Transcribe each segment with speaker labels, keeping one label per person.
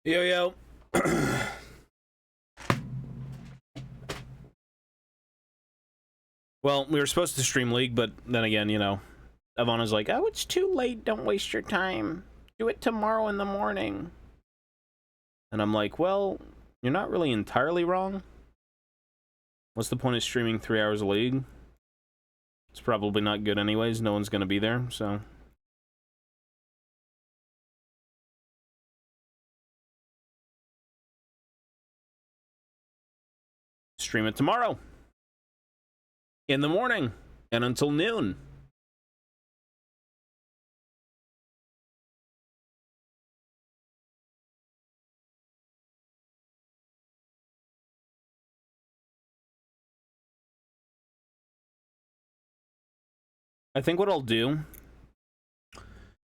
Speaker 1: Yo, yo. Well, we were supposed to stream League, but then again, you know, Ivana's like, oh, it's too late. Don't waste your time. Do it tomorrow in the morning. And I'm like, well, you're not really entirely wrong. What's the point of streaming 3 hours of League? It's probably not good anyways. No one's going to be there, so... Stream it tomorrow. In the morning. And until noon. I think what I'll do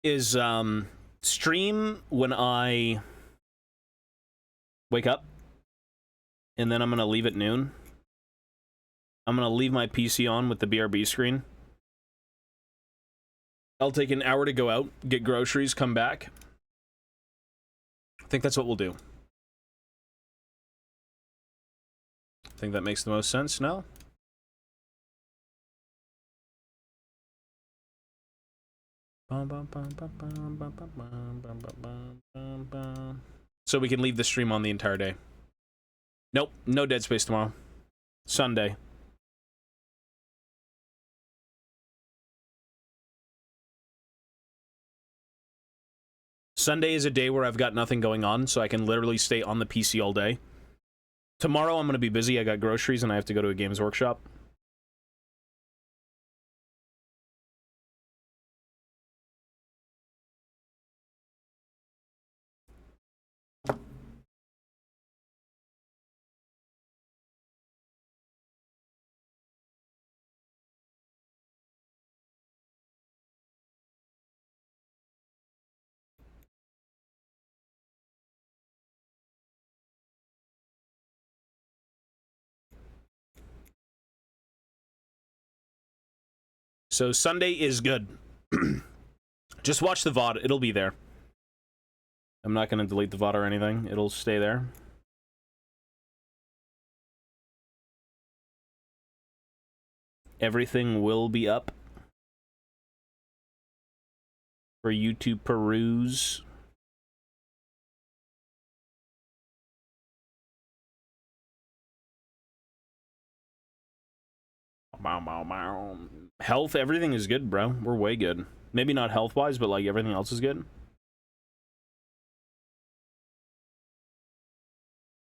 Speaker 1: is stream when I wake up, and then I'm gonna leave at noon. I'm gonna leave my PC on with the BRB screen. I'll take an hour to go out, get groceries, come back. I think that's what we'll do. I think that makes the most sense, no? So we can leave the stream on the entire day. Nope, no Dead Space tomorrow. Sunday. Sunday is a day where I've got nothing going on, so I can literally stay on the PC all day. Tomorrow I'm going to be busy. I got groceries and I have to go to a Games Workshop. So Sunday is good. Just watch the VOD. It'll be there. I'm not going to delete the VOD or anything. It'll stay there. Everything will be up for you to peruse. Health, everything is good, bro. We're way good. Maybe not health-wise, but like everything else is good.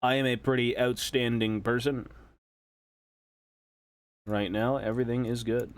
Speaker 1: I am a pretty outstanding person. Right now, everything is good.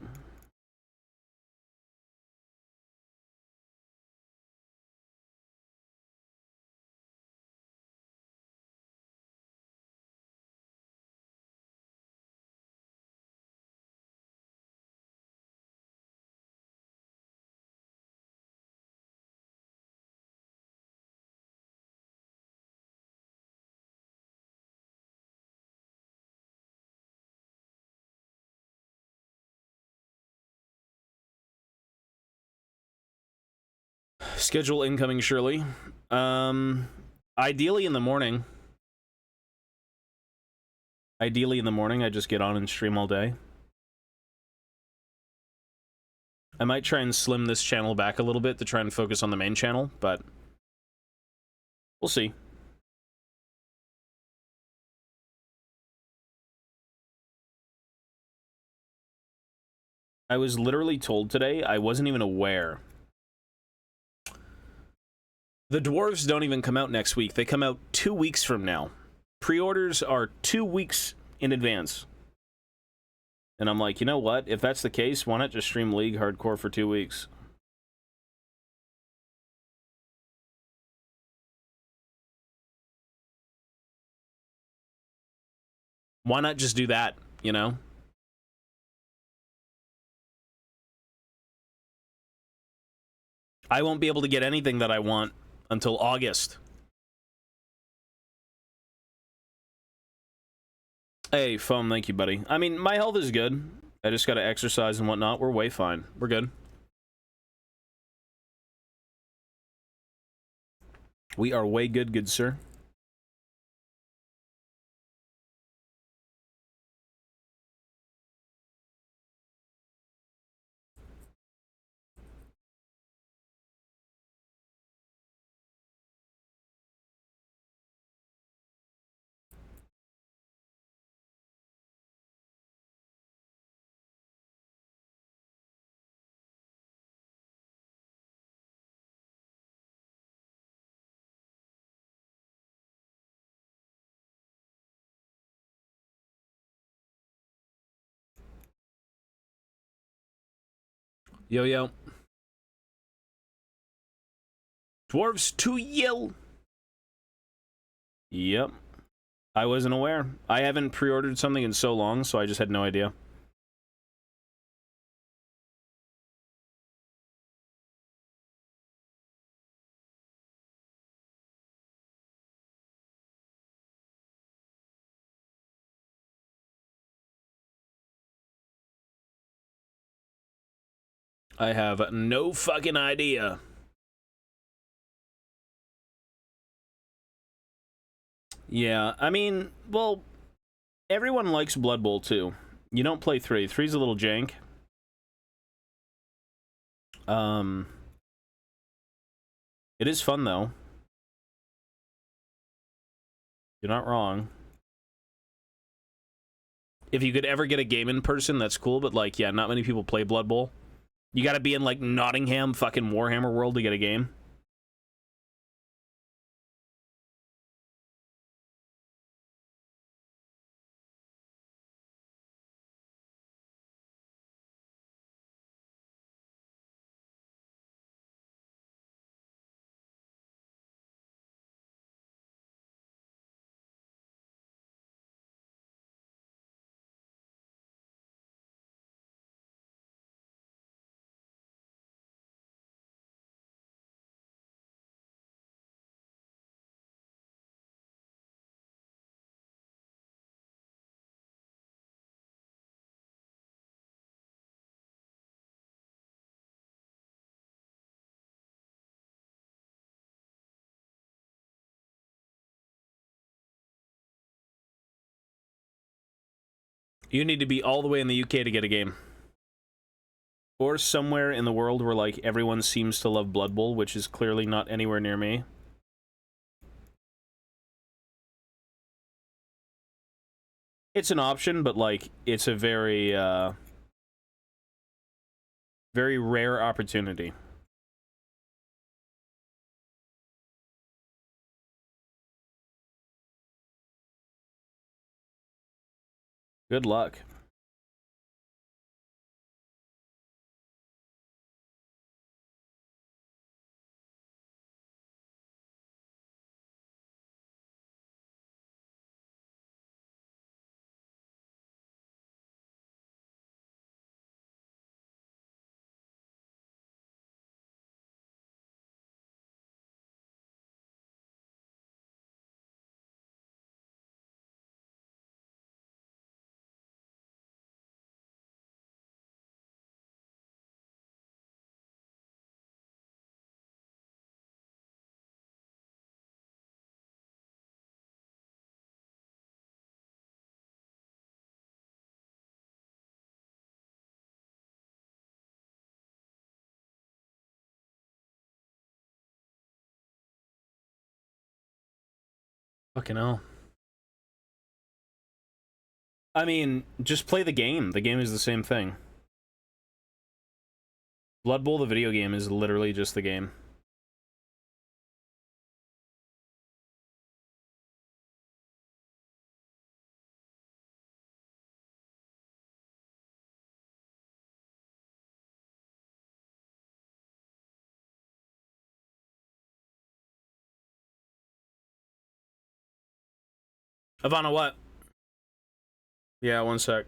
Speaker 1: Schedule incoming, surely. Ideally in the morning. Ideally in the morning, I just get on and stream all day. I might try and slim this channel back a little bit to try and focus on the main channel, but we'll see. I was literally told today, I wasn't even aware. The Dwarves don't even come out next week. They come out 2 weeks from now. Pre-orders are 2 weeks in advance. And I'm like, you know what? If that's the case, why not just stream League Hardcore for 2 weeks? Why not just do that, you know? I won't be able to get anything that I want until August. Hey, Foam, thank you, buddy. I mean, my health is good. I just gotta exercise and whatnot. We're way fine. We're good. We are way good, good sir. Yo, yo. Dwarves to yill. Yep. I wasn't aware. I haven't pre-ordered something in so long, so I just had no idea. I have no fucking idea. Yeah, I mean, well, everyone likes Blood Bowl too. You don't play 3. 3's a little jank. It is fun though. You're not wrong. If you could ever get a game in person, that's cool, but like, yeah, not many people play Blood Bowl. You gotta be in like Nottingham fucking Warhammer world to get a game. You need to be all the way in the UK to get a game. Or somewhere in the world where, like, everyone seems to love Blood Bowl, which is clearly not anywhere near me. It's an option, but, like, it's a very, very rare opportunity. Good luck. Fucking hell. I mean, just play the game. The game is the same thing. Blood Bowl, the video game, is literally just the game. Ivana, what? Yeah, one sec.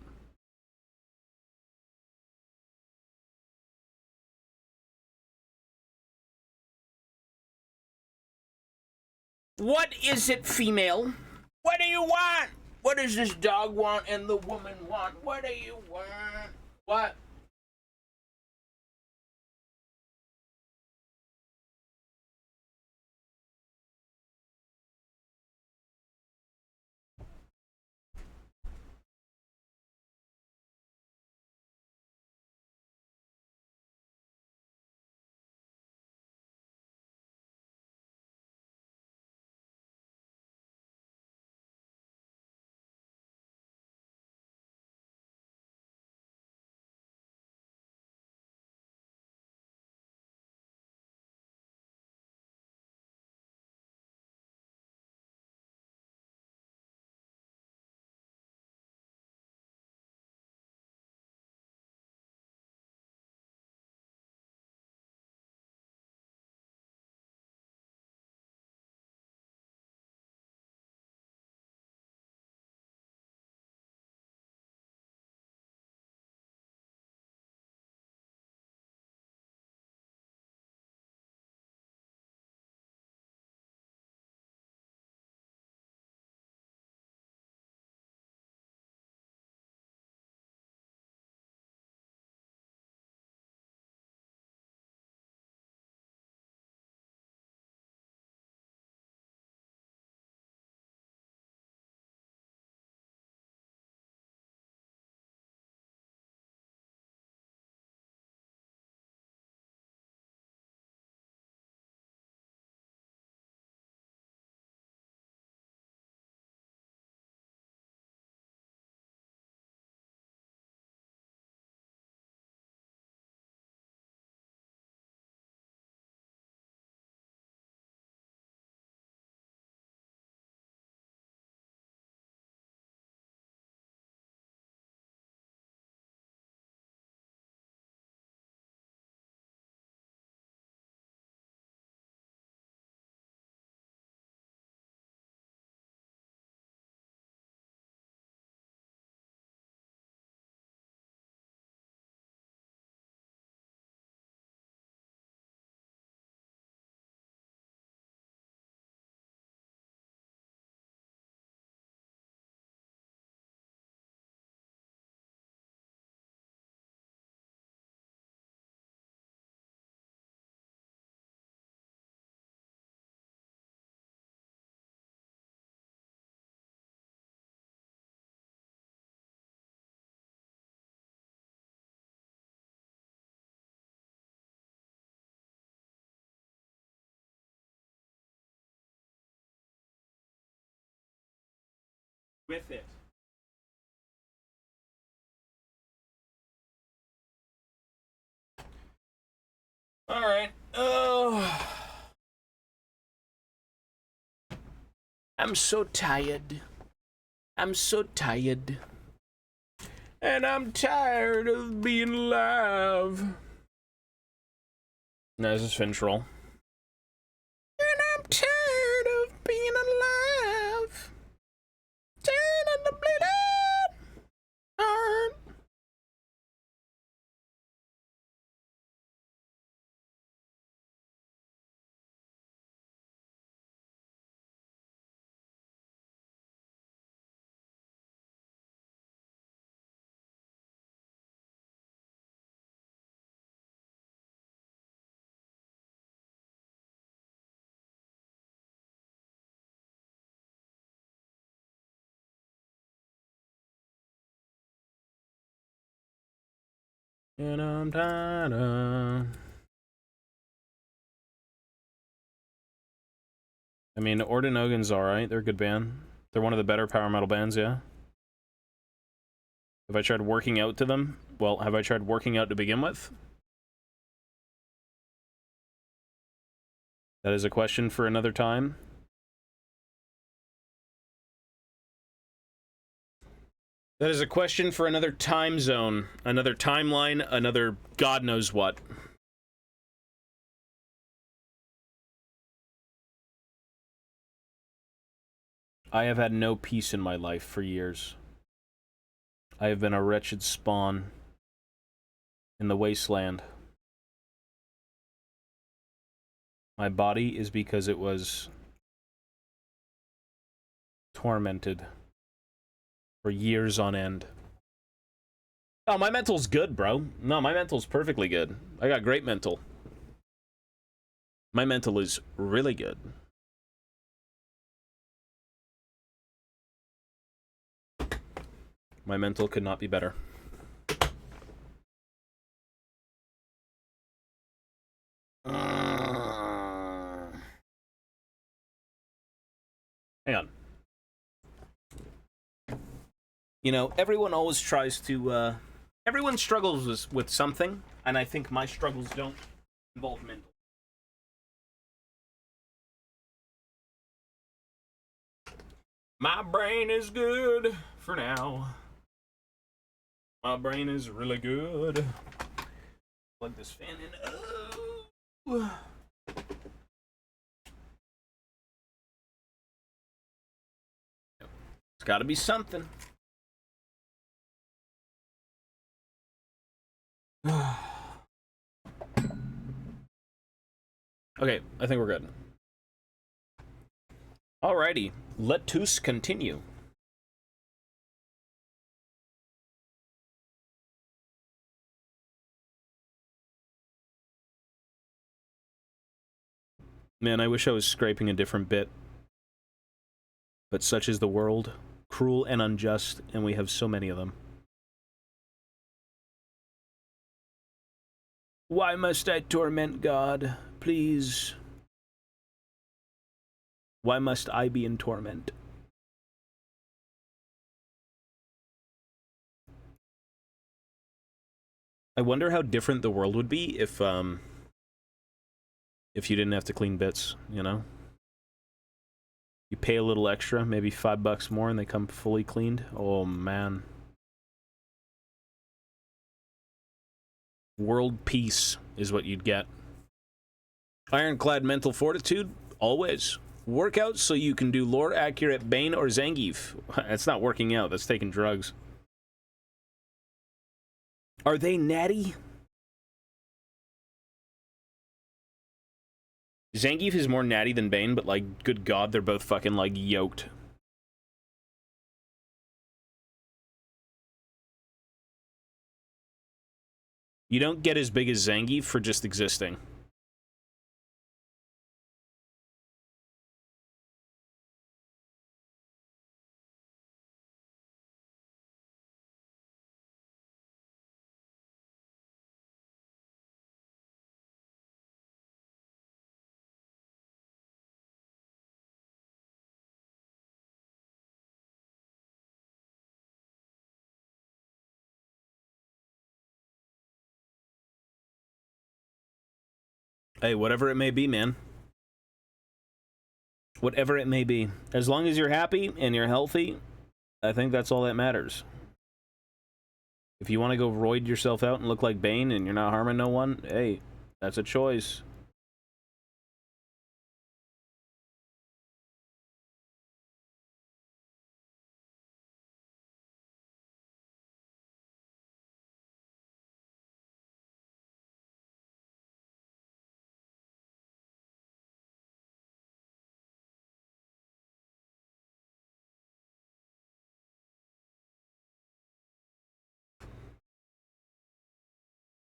Speaker 1: What is it, female? What do you want? What does this dog want and the woman want? What do you want? What? with it. All right. Oh, I'm so tired. I'm so tired. And I'm tired of being alive. No, this is Fintroll. And I'm tired of being alive. Tired of the bleeding heart. And I'm tired of... I mean, Ordinogan's alright. They're a good band. They're one of the better power metal bands, yeah. Have I tried working out to them? Well, have I tried working out to begin with? That is a question for another time. That is a question for another time zone, another timeline, another God knows what. I have had no peace in my life for years. I have been a wretched spawn in the wasteland. My body is because it was tormented for years on end. Oh, my mental's good, bro. No, my mental's perfectly good. I got great mental. My mental is really good. My mental could not be better. Hang on. You know, everyone always tries to, everyone struggles with something, and I think my struggles don't involve mental. My brain is good for now. My brain is really good. Plug this fan in. Oh. It's gotta be something. Okay, I think we're good. Alrighty, let us continue. Man, I wish I was scraping a different bit. But such is the world, cruel and unjust, and we have so many of them. Why must I torment God? Please. Why must I be in torment? I wonder how different the world would be if you didn't have to clean bits, you know? You pay a little extra, maybe $5 more, and they come fully cleaned. Oh, man. World peace is what you'd get. Ironclad mental fortitude, always. Work out so you can do lore-accurate Bane or Zangief. That's not working out, that's taking drugs. Are they natty? Zangief is more natty than Bane, but, like, good God, they're both fucking, like, yoked. You don't get as big as Zangief for just existing. Hey, whatever it may be, man. Whatever it may be. As long as you're happy and you're healthy, I think that's all that matters. If you want to go roid yourself out and look like Bane and you're not harming no one, hey, that's a choice.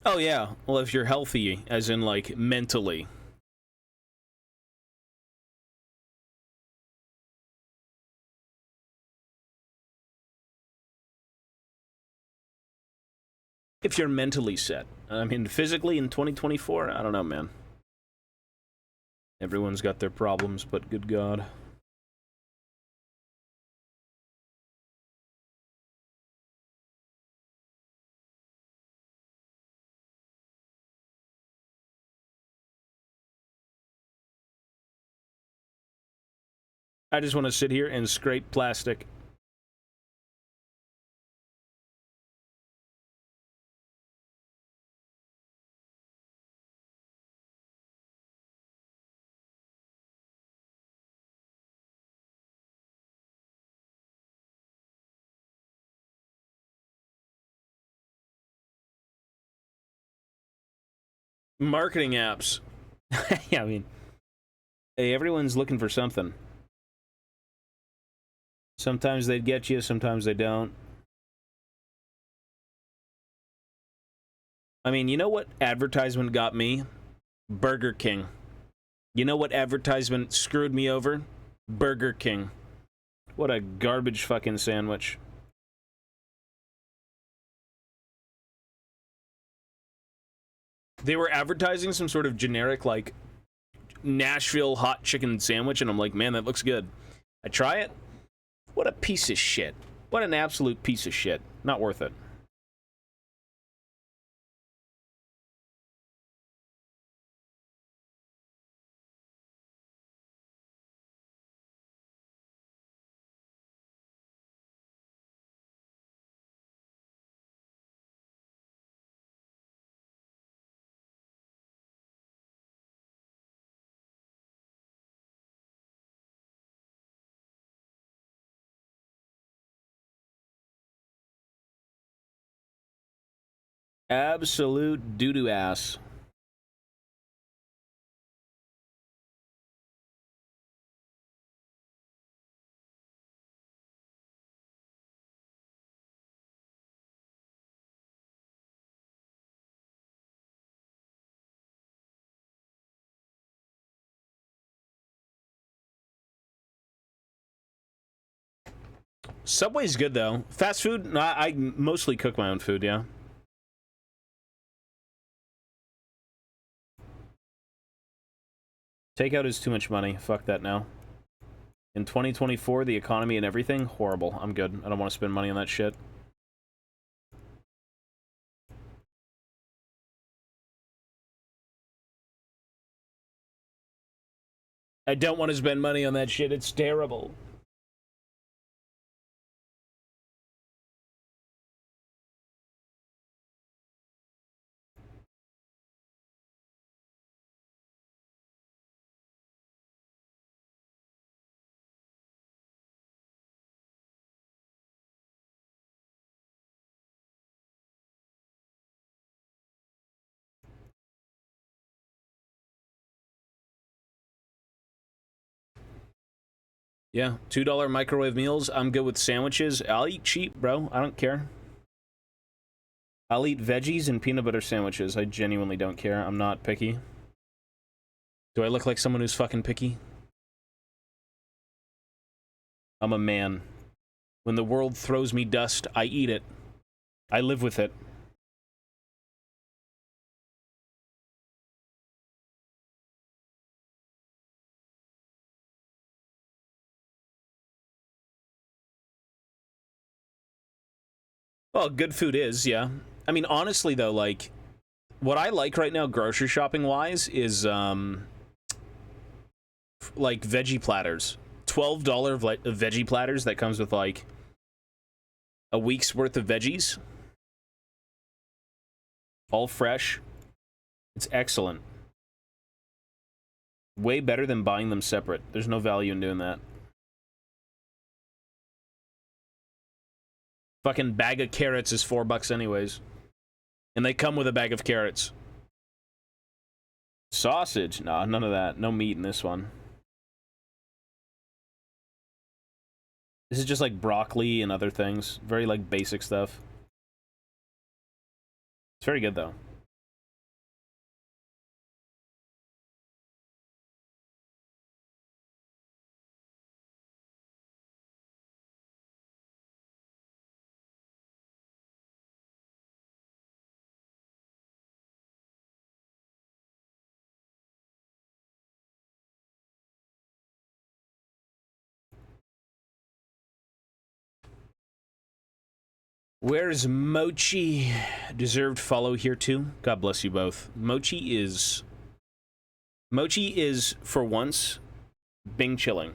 Speaker 1: Oh, yeah. Well, if you're healthy, as in, like, mentally. If you're mentally set. I mean, physically in 2024, I don't know, man. Everyone's got their problems, but good God. I just want to sit here and scrape plastic. Marketing apps. Yeah, I mean, hey, everyone's looking for something. Sometimes they get you, sometimes they don't. I mean, you know what advertisement got me? Burger King. You know what advertisement screwed me over? Burger King. What a garbage fucking sandwich. They were advertising some sort of generic, like, Nashville hot chicken sandwich, and I'm like, man, that looks good. I try it. What a piece of shit. What an absolute piece of shit. Not worth it. Absolute doo-doo ass. Subway's good, though. Fast food? I mostly cook my own food, yeah. Takeout is too much money. Fuck that now. In 2024, the economy and everything, horrible. I'm good. I don't want to spend money on that shit. I don't want to spend money on that shit. It's terrible. Yeah, $2 microwave meals. I'm good with sandwiches. I'll eat cheap, bro. I don't care. I'll eat veggies and peanut butter sandwiches. I genuinely don't care. I'm not picky. Do I look like someone who's fucking picky? I'm a man. When the world throws me dust, I eat it. I live with it. Well, good food is, yeah. I mean, honestly, though, like, What I like right now, grocery shopping wise, is like veggie platters. $12 veggie platters that comes with like a week's worth of veggies, all fresh. It's excellent. Way better than buying them separate. There's no value in doing that. Fucking bag of carrots is $4 anyways. And they come with a bag of carrots. Sausage? Nah, none of that. No meat in this one. This is just like broccoli and other things. Very like basic stuff. It's very good though. Where's Mochi? Deserved follow here too. God bless you both. Mochi is, for once, Bing chilling.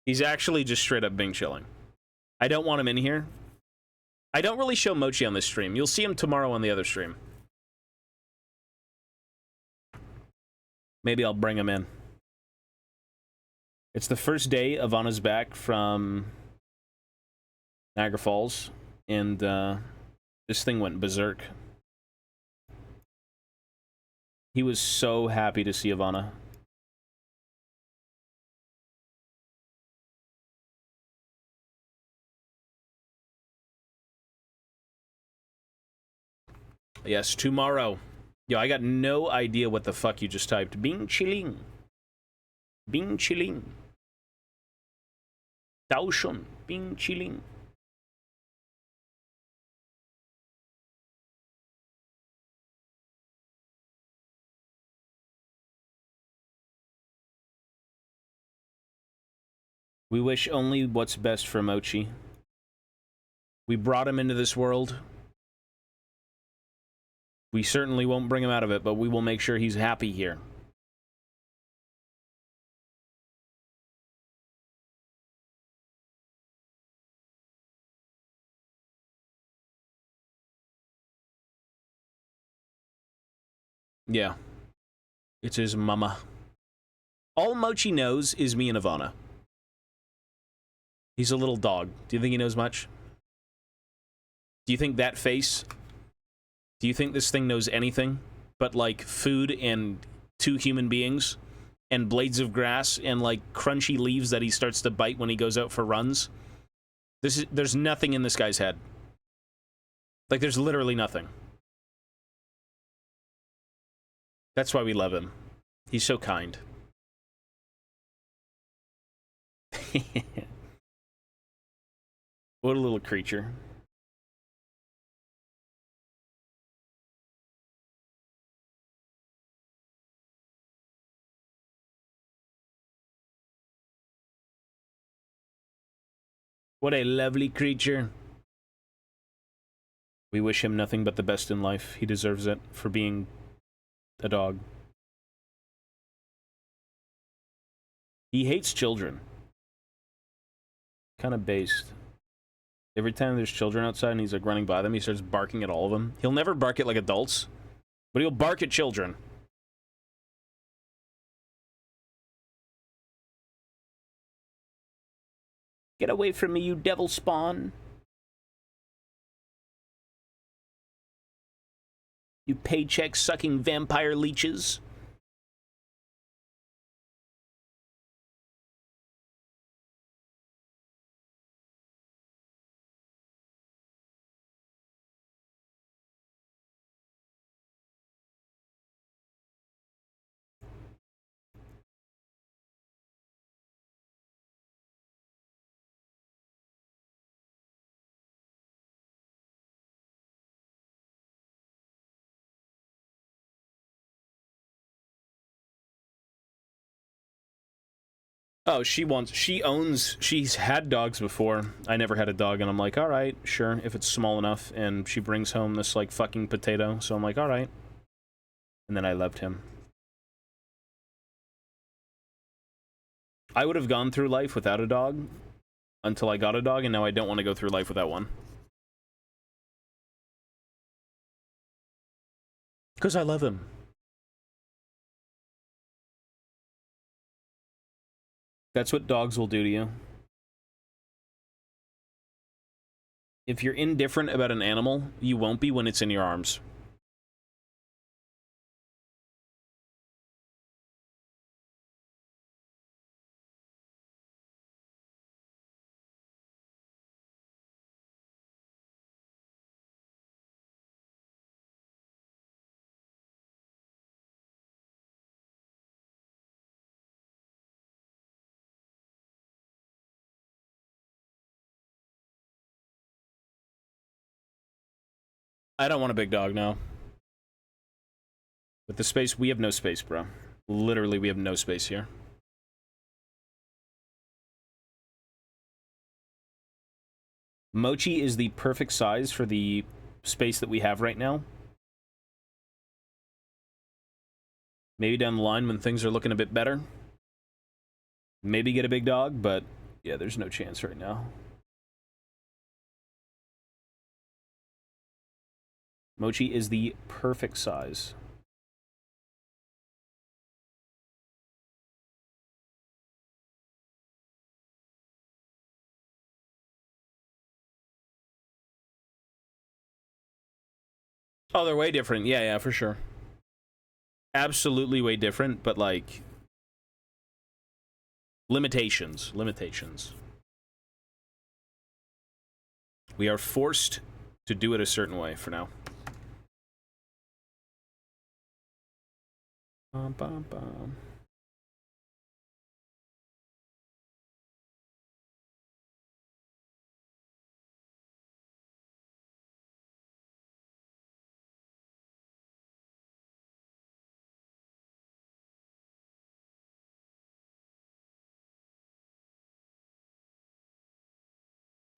Speaker 1: He's actually just straight up Bing chilling. I don't want him in here. I don't really show Mochi on this stream. You'll see him tomorrow on the other stream. Maybe I'll bring him in. It's the first day Ivana's back from Niagara Falls, and this thing went berserk. He was so happy to see Ivana. Yes, tomorrow. Yo, I got no idea what the fuck you just typed. Bing chilling. Bing chilling. Taushun. Bing chilling. We wish only what's best for Mochi. We brought him into this world. We certainly won't bring him out of it, but we will make sure he's happy here. Yeah. It's his mama. All Mochi knows is me and Ivana. He's a little dog. Do you think he knows much? Do you think that face... Do you think this thing knows anything but, like, food and two human beings and blades of grass and, like, crunchy leaves that he starts to bite when he goes out for runs? There's nothing in this guy's head. Like, there's literally nothing. That's why we love him. He's so kind. What a little creature. What a lovely creature. We wish him nothing but the best in life. He deserves it for being a dog. He hates children. Kind of based. Every time there's children outside and he's like running by them, he starts barking at all of them. He'll never bark at like adults, but he'll bark at children. Get away from me, you devil spawn. You paycheck-sucking vampire leeches. Oh, she's had dogs before. I never had a dog, and I'm like, all right, sure, if it's small enough. And she brings home this, like, fucking potato, so I'm like, all right. And then I loved him. I would have gone through life without a dog until I got a dog, and now I don't want to go through life without one. Because I love him. That's what dogs will do to you. If you're indifferent about an animal, you won't be when it's in your arms. I don't want a big dog now. With the space, we have no space, bro. Literally, we have no space here. Mochi is the perfect size for the space that we have right now. Maybe down the line when things are looking a bit better. Maybe get a big dog, but yeah, there's no chance right now. Mochi is the perfect size. Oh, they're way different. Yeah, yeah, for sure. Absolutely way different, but like limitations. We are forced to do it a certain way for now. Bum, bum, bum.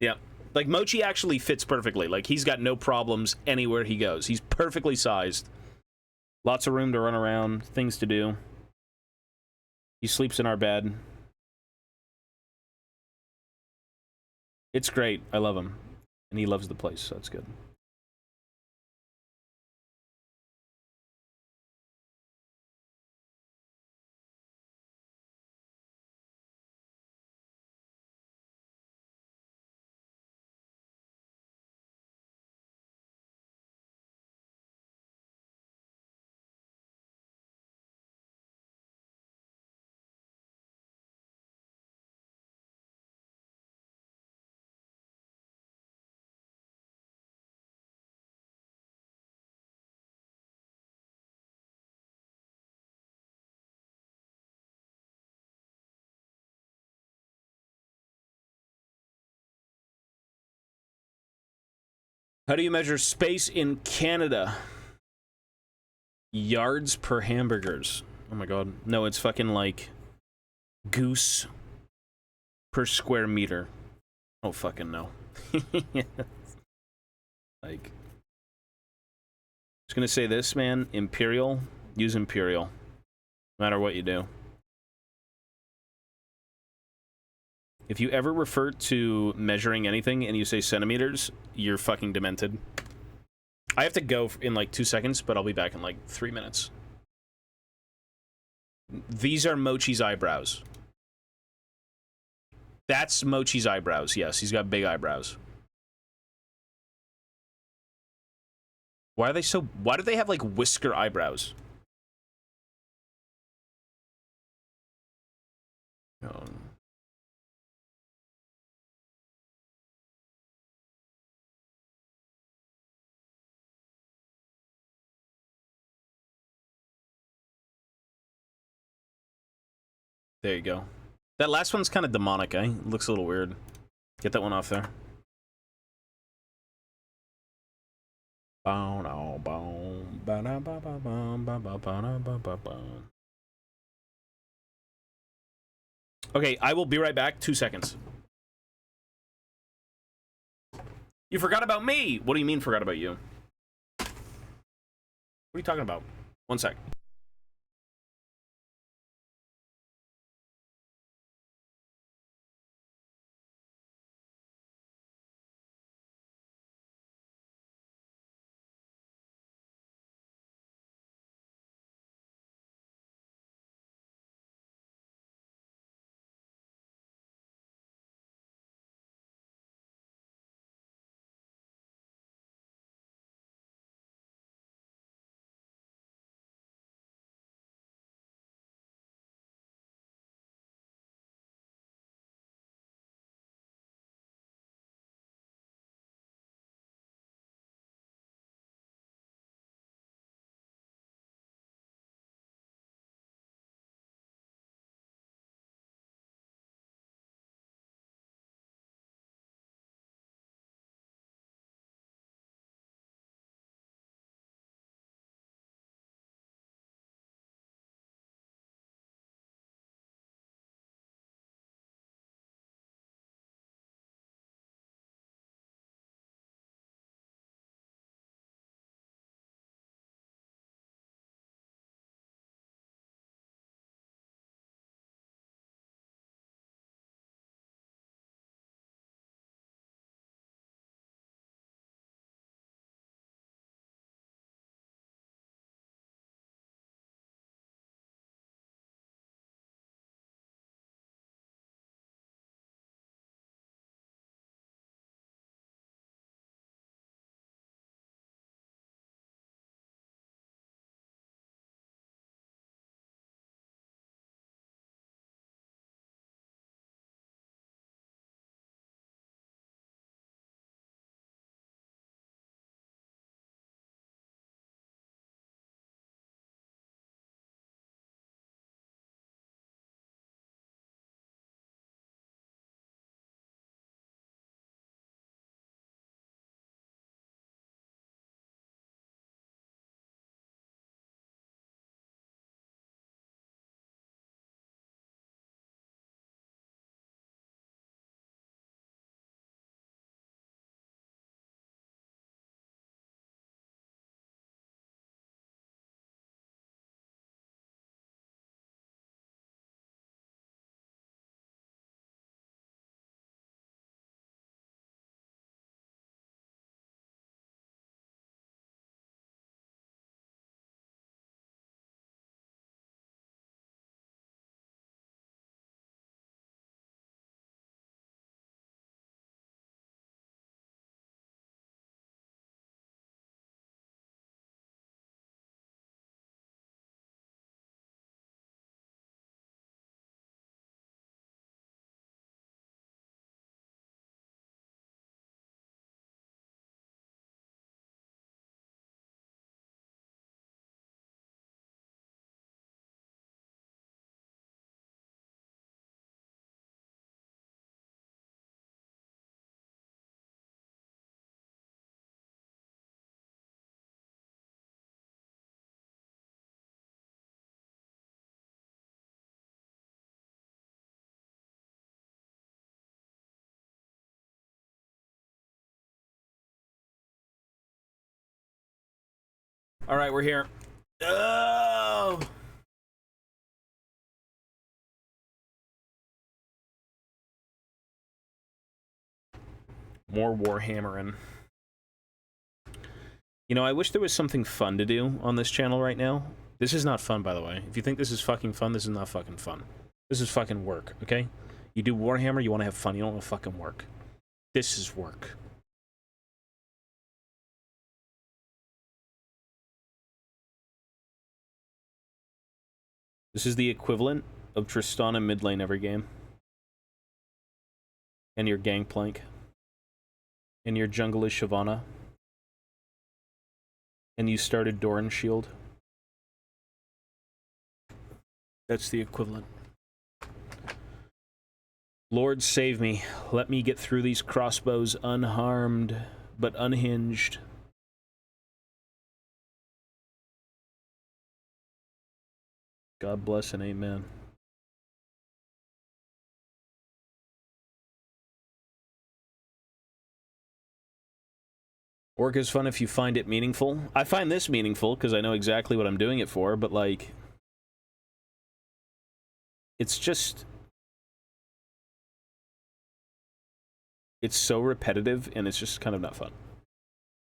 Speaker 1: Yeah. Like, Mochi actually fits perfectly. Like, he's got no problems anywhere he goes. He's perfectly sized. Lots of room to run around, things to do. He sleeps in our bed. It's great. I love him. And he loves the place, so that's good. How do you measure space in Canada? Yards per hamburgers. Oh my god. No, it's fucking like goose per square meter. Oh fucking no. Like, just gonna say this, man. Imperial. Use Imperial. No matter what you do. If you ever refer to measuring anything and you say centimeters, you're fucking demented. I have to go in like 2 seconds, but I'll be back in like 3 minutes. These are Mochi's eyebrows. That's Mochi's eyebrows, yes. He's got big eyebrows. Why do they have like whisker eyebrows? Oh. There you go. That last one's kind of demonic, eh? It looks a little weird. Get that one off there. Okay, I will be right back. 2 seconds. You forgot about me! What do you mean forgot about you? What are you talking about? 1 sec. Alright, we're here. Oh! More Warhammering. You know, I wish there was something fun to do on this channel right now. This is not fun, by the way. If you think this is fucking fun, this is not fucking fun. This is fucking work, okay? You do Warhammer, you want to have fun. You don't want to fucking work. This is work. This is the equivalent of Tristana mid lane every game. And your Gangplank. And your jungle is Shyvana. And you started Doran Shield. That's the equivalent. Lord save me. Let me get through these crossbows unharmed, but unhinged. God bless and amen. Work is fun if you find it meaningful. I find this meaningful because I know exactly what I'm doing it for, but like, it's just, it's so repetitive and it's just kind of not fun.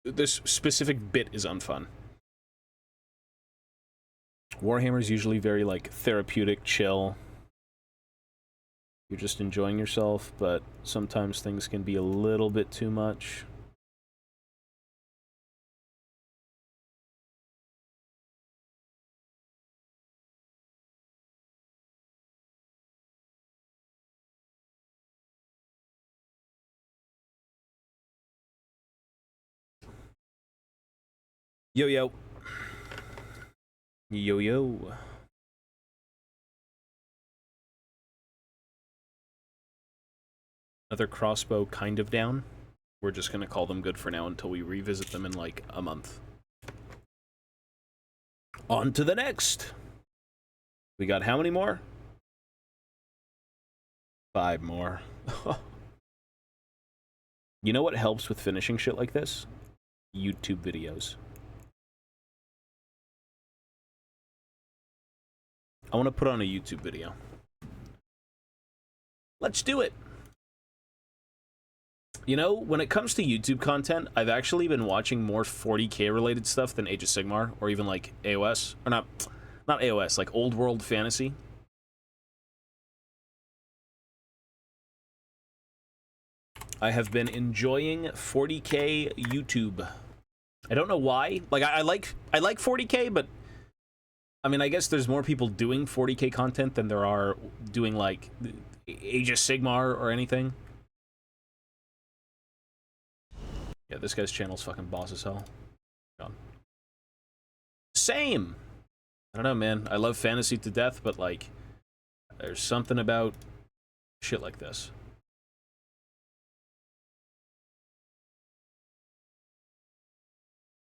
Speaker 1: This specific bit is unfun. Warhammer is usually very like therapeutic, chill. You're just enjoying yourself, but sometimes things can be a little bit too much. Yo, yo. Yo, yo. Another crossbow kind of down. We're just gonna call them good for now until we revisit them in like a month. On to the next. We got how many more? 5 more. You know what helps with finishing shit like this? YouTube videos. I want to put on a YouTube video. Let's do it. You know, when it comes to YouTube content, I've actually been watching more 40k related stuff than Age of Sigmar, or even like AOS, or not AOS, like Old World Fantasy. I have been enjoying 40k YouTube. I don't know why. Like I like 40k, but I mean, I guess there's more people doing 40k content than there are doing like Age of Sigmar or anything. Yeah, this guy's channel's fucking boss as hell. Same! I don't know, man. I love fantasy to death, but, like, there's something about shit like this.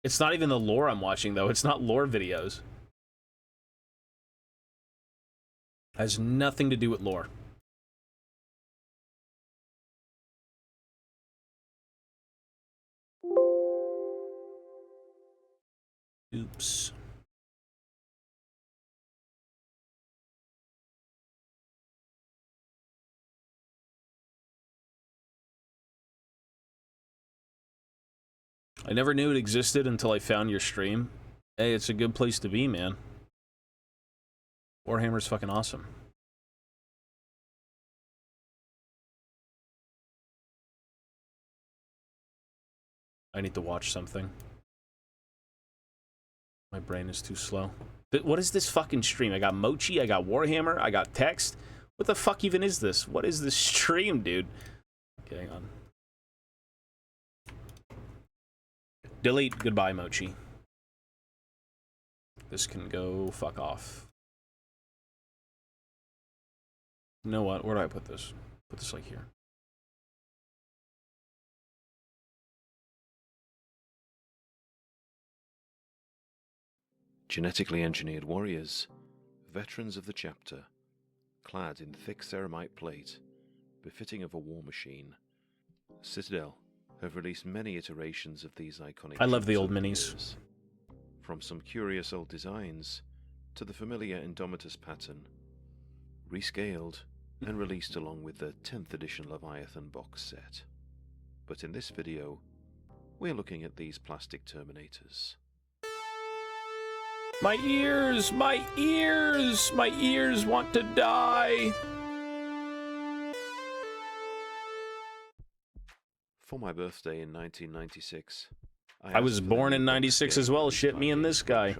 Speaker 1: It's not even the lore I'm watching, though. It's not lore videos. It has nothing to do with lore. Oops. I never knew it existed until I found your stream. Hey, it's a good place to be, man. Warhammer's fucking awesome. I need to watch something. My brain is too slow. But what is this fucking stream? I got Mochi, I got Warhammer, I got text. What the fuck even is this? What is this stream, dude? Okay, hang on. Delete. Goodbye, Mochi. This can go fuck off. You know what? Where do I put this? Put this like here.
Speaker 2: Genetically engineered warriors, veterans of the chapter, clad in thick ceramite plate, befitting of a war machine. Citadel have released many iterations of these iconic
Speaker 1: I love the
Speaker 2: troops
Speaker 1: old
Speaker 2: over
Speaker 1: minis.
Speaker 2: years. From some curious old designs to the familiar Indomitus pattern, rescaled and released along with the 10th edition Leviathan box set. But in this video, we're looking at these plastic Terminators.
Speaker 1: My ears! My ears! My ears want to die!
Speaker 2: For my birthday in 1996,
Speaker 1: I was born in 96 as well. Shit, me and this guy.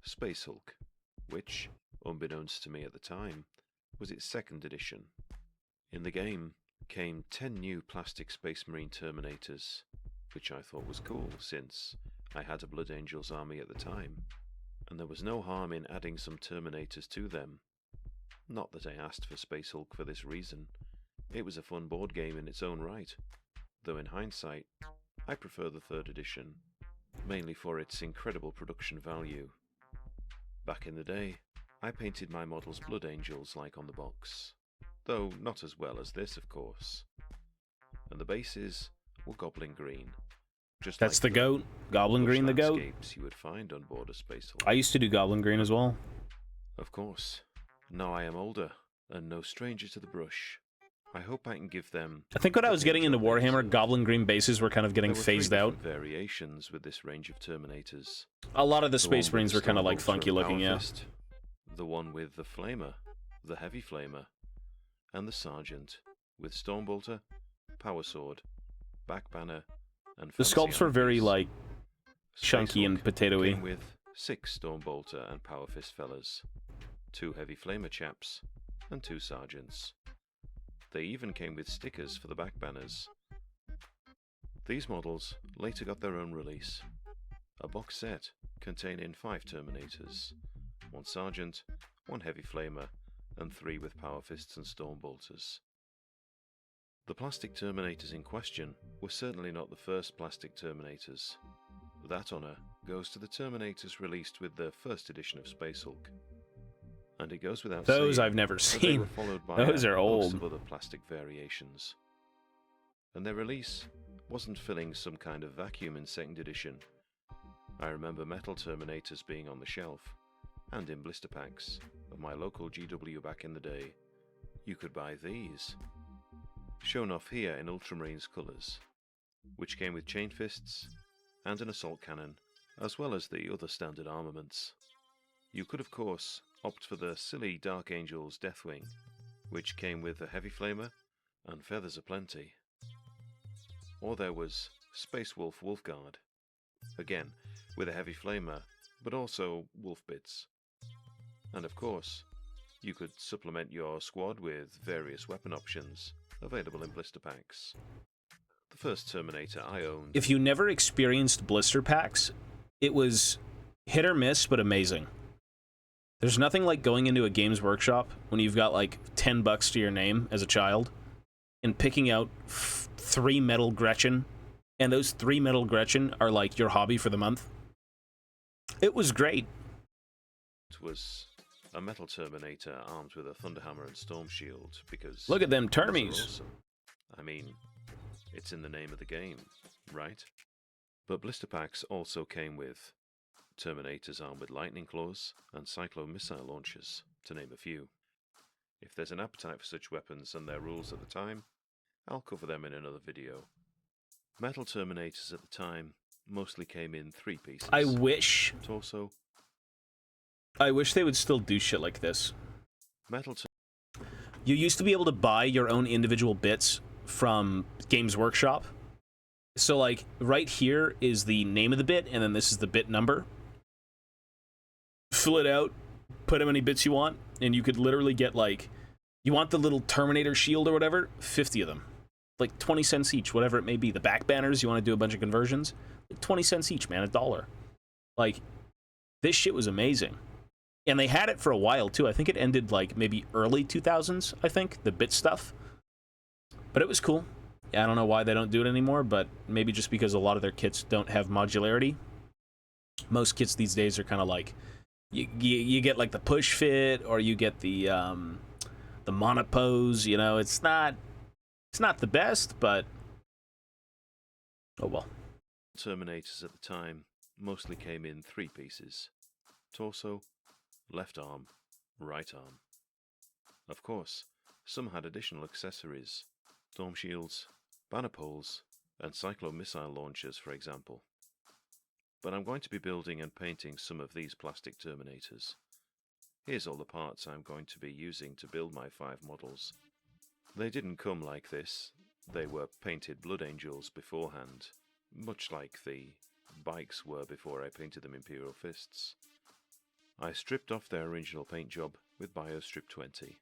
Speaker 2: Space Hulk, which, unbeknownst to me at the time, was its 2nd edition. In the game came 10 new plastic Space Marine Terminators, which I thought was cool since I had a Blood Angels army at the time, and there was no harm in adding some Terminators to them. Not that I asked for Space Hulk for this reason. It was a fun board game in its own right, though in hindsight, I prefer the 3rd edition, mainly for its incredible production value. Back in the day, I painted my models Blood Angels like on the box, though not as well as this, of course. And the bases were Goblin Green, just
Speaker 1: That's
Speaker 2: like
Speaker 1: the goat. Goblin
Speaker 2: bush
Speaker 1: Green the goat.
Speaker 2: landscapes you would find on board a space
Speaker 1: I
Speaker 2: hulk.
Speaker 1: used to do Goblin Green as well.
Speaker 2: Of course, now I am older and no stranger to the brush. I hope I can give them
Speaker 1: I think when I
Speaker 2: the
Speaker 1: was getting into
Speaker 2: paint job they
Speaker 1: Warhammer,
Speaker 2: deserve.
Speaker 1: Goblin Green bases were kind of getting
Speaker 2: There were 3
Speaker 1: phased out.
Speaker 2: different variations with this range of Terminators.
Speaker 1: A lot of the
Speaker 2: The
Speaker 1: Space
Speaker 2: one with
Speaker 1: Marines
Speaker 2: the
Speaker 1: were kind of like
Speaker 2: Stormbolter
Speaker 1: funky
Speaker 2: and
Speaker 1: looking,
Speaker 2: Power
Speaker 1: yeah.
Speaker 2: Fist, the one with the Flamer, the Heavy Flamer, and the Sergeant, with Stormbolter, Power Sword, Back Banner, and
Speaker 1: The
Speaker 2: fancy
Speaker 1: sculpts were very,
Speaker 2: armies.
Speaker 1: like,
Speaker 2: Space
Speaker 1: chunky and
Speaker 2: Hulk
Speaker 1: potatoey.
Speaker 2: came with 6 Stormbolter and Power Fist fellas, 2 Heavy Flamer chaps, and 2 Sergeants. They even came with stickers for the back banners. These models later got their own release, a box set containing 5 Terminators, 1 Sergeant, 1 Heavy Flamer, and 3 with Power Fists and Stormbolters. The plastic Terminators in question were certainly not the first plastic Terminators. That honour goes to the Terminators released with the first edition of Space Hulk. And it goes without
Speaker 1: Those
Speaker 2: saying
Speaker 1: I've never
Speaker 2: that they were
Speaker 1: seen.
Speaker 2: followed by
Speaker 1: Those
Speaker 2: a
Speaker 1: are
Speaker 2: host
Speaker 1: old.
Speaker 2: of other plastic variations. And their release wasn't filling some kind of vacuum in second edition. I remember metal Terminators being on the shelf, and in blister packs of my local GW back in the day. You could buy these, shown off here in Ultramarines colours, which came with chain fists and an assault cannon, as well as the other standard armaments. You could of course opt for the silly Dark Angel's Deathwing, which came with a Heavy Flamer and feathers aplenty. Or there was Space Wolf Wolfguard, again with a Heavy Flamer, but also wolf bits. And of course, you could supplement your squad with various weapon options available in blister packs. The first Terminator I owned...
Speaker 1: If you never experienced blister packs, it was hit or miss, but amazing. There's nothing like going into a Games Workshop when you've got like $10 to your name as a child and picking out 3 metal Gretchen, and those 3 metal Gretchen are like your hobby for the month. It was great.
Speaker 2: It was a metal Terminator armed with a Thunderhammer and Storm Shield, because...
Speaker 1: Look at them
Speaker 2: those are
Speaker 1: termies.
Speaker 2: awesome. I mean, it's in the name of the game, right? But blister packs also came with Terminators armed with lightning claws and cyclone missile launchers, to name a few. If there's an appetite for such weapons and their rules at the time, I'll cover them in another video. Metal Terminators at the time mostly came in 3 pieces.
Speaker 1: I wish they would still do shit like this. You used to be able to buy your own individual bits from Games Workshop. So, like, right here is the name of the bit, and then this is the bit number. Fill it out, put how many bits you want, and you could literally get, like, you want the little Terminator shield or whatever, 50 of them. Like, 20 cents each, whatever it may be. The back banners, you want to do a bunch of conversions, like 20 cents each, man, $1. Like, this shit was amazing. And they had it for a while, too. I think it ended, like, maybe early 2000s, I think, the bit stuff. But it was cool. I don't know why they don't do it anymore, but maybe just because a lot of their kits don't have modularity. Most kits these days are kind of like, you get, like, the push fit, or you get the monopose, you know. It's not the best, but oh well.
Speaker 2: Terminators at the time mostly came in 3 pieces: torso, left arm, right arm. Of course, some had additional accessories: storm shields, banner poles, and cyclone missile launchers, for example. But I'm going to be building and painting some of these plastic Terminators. Here's all the parts I'm going to be using to build my 5 models. They didn't come like this. They were painted Blood Angels beforehand, much like the bikes were before I painted them Imperial Fists. I stripped off their original paint job with BioStrip 20,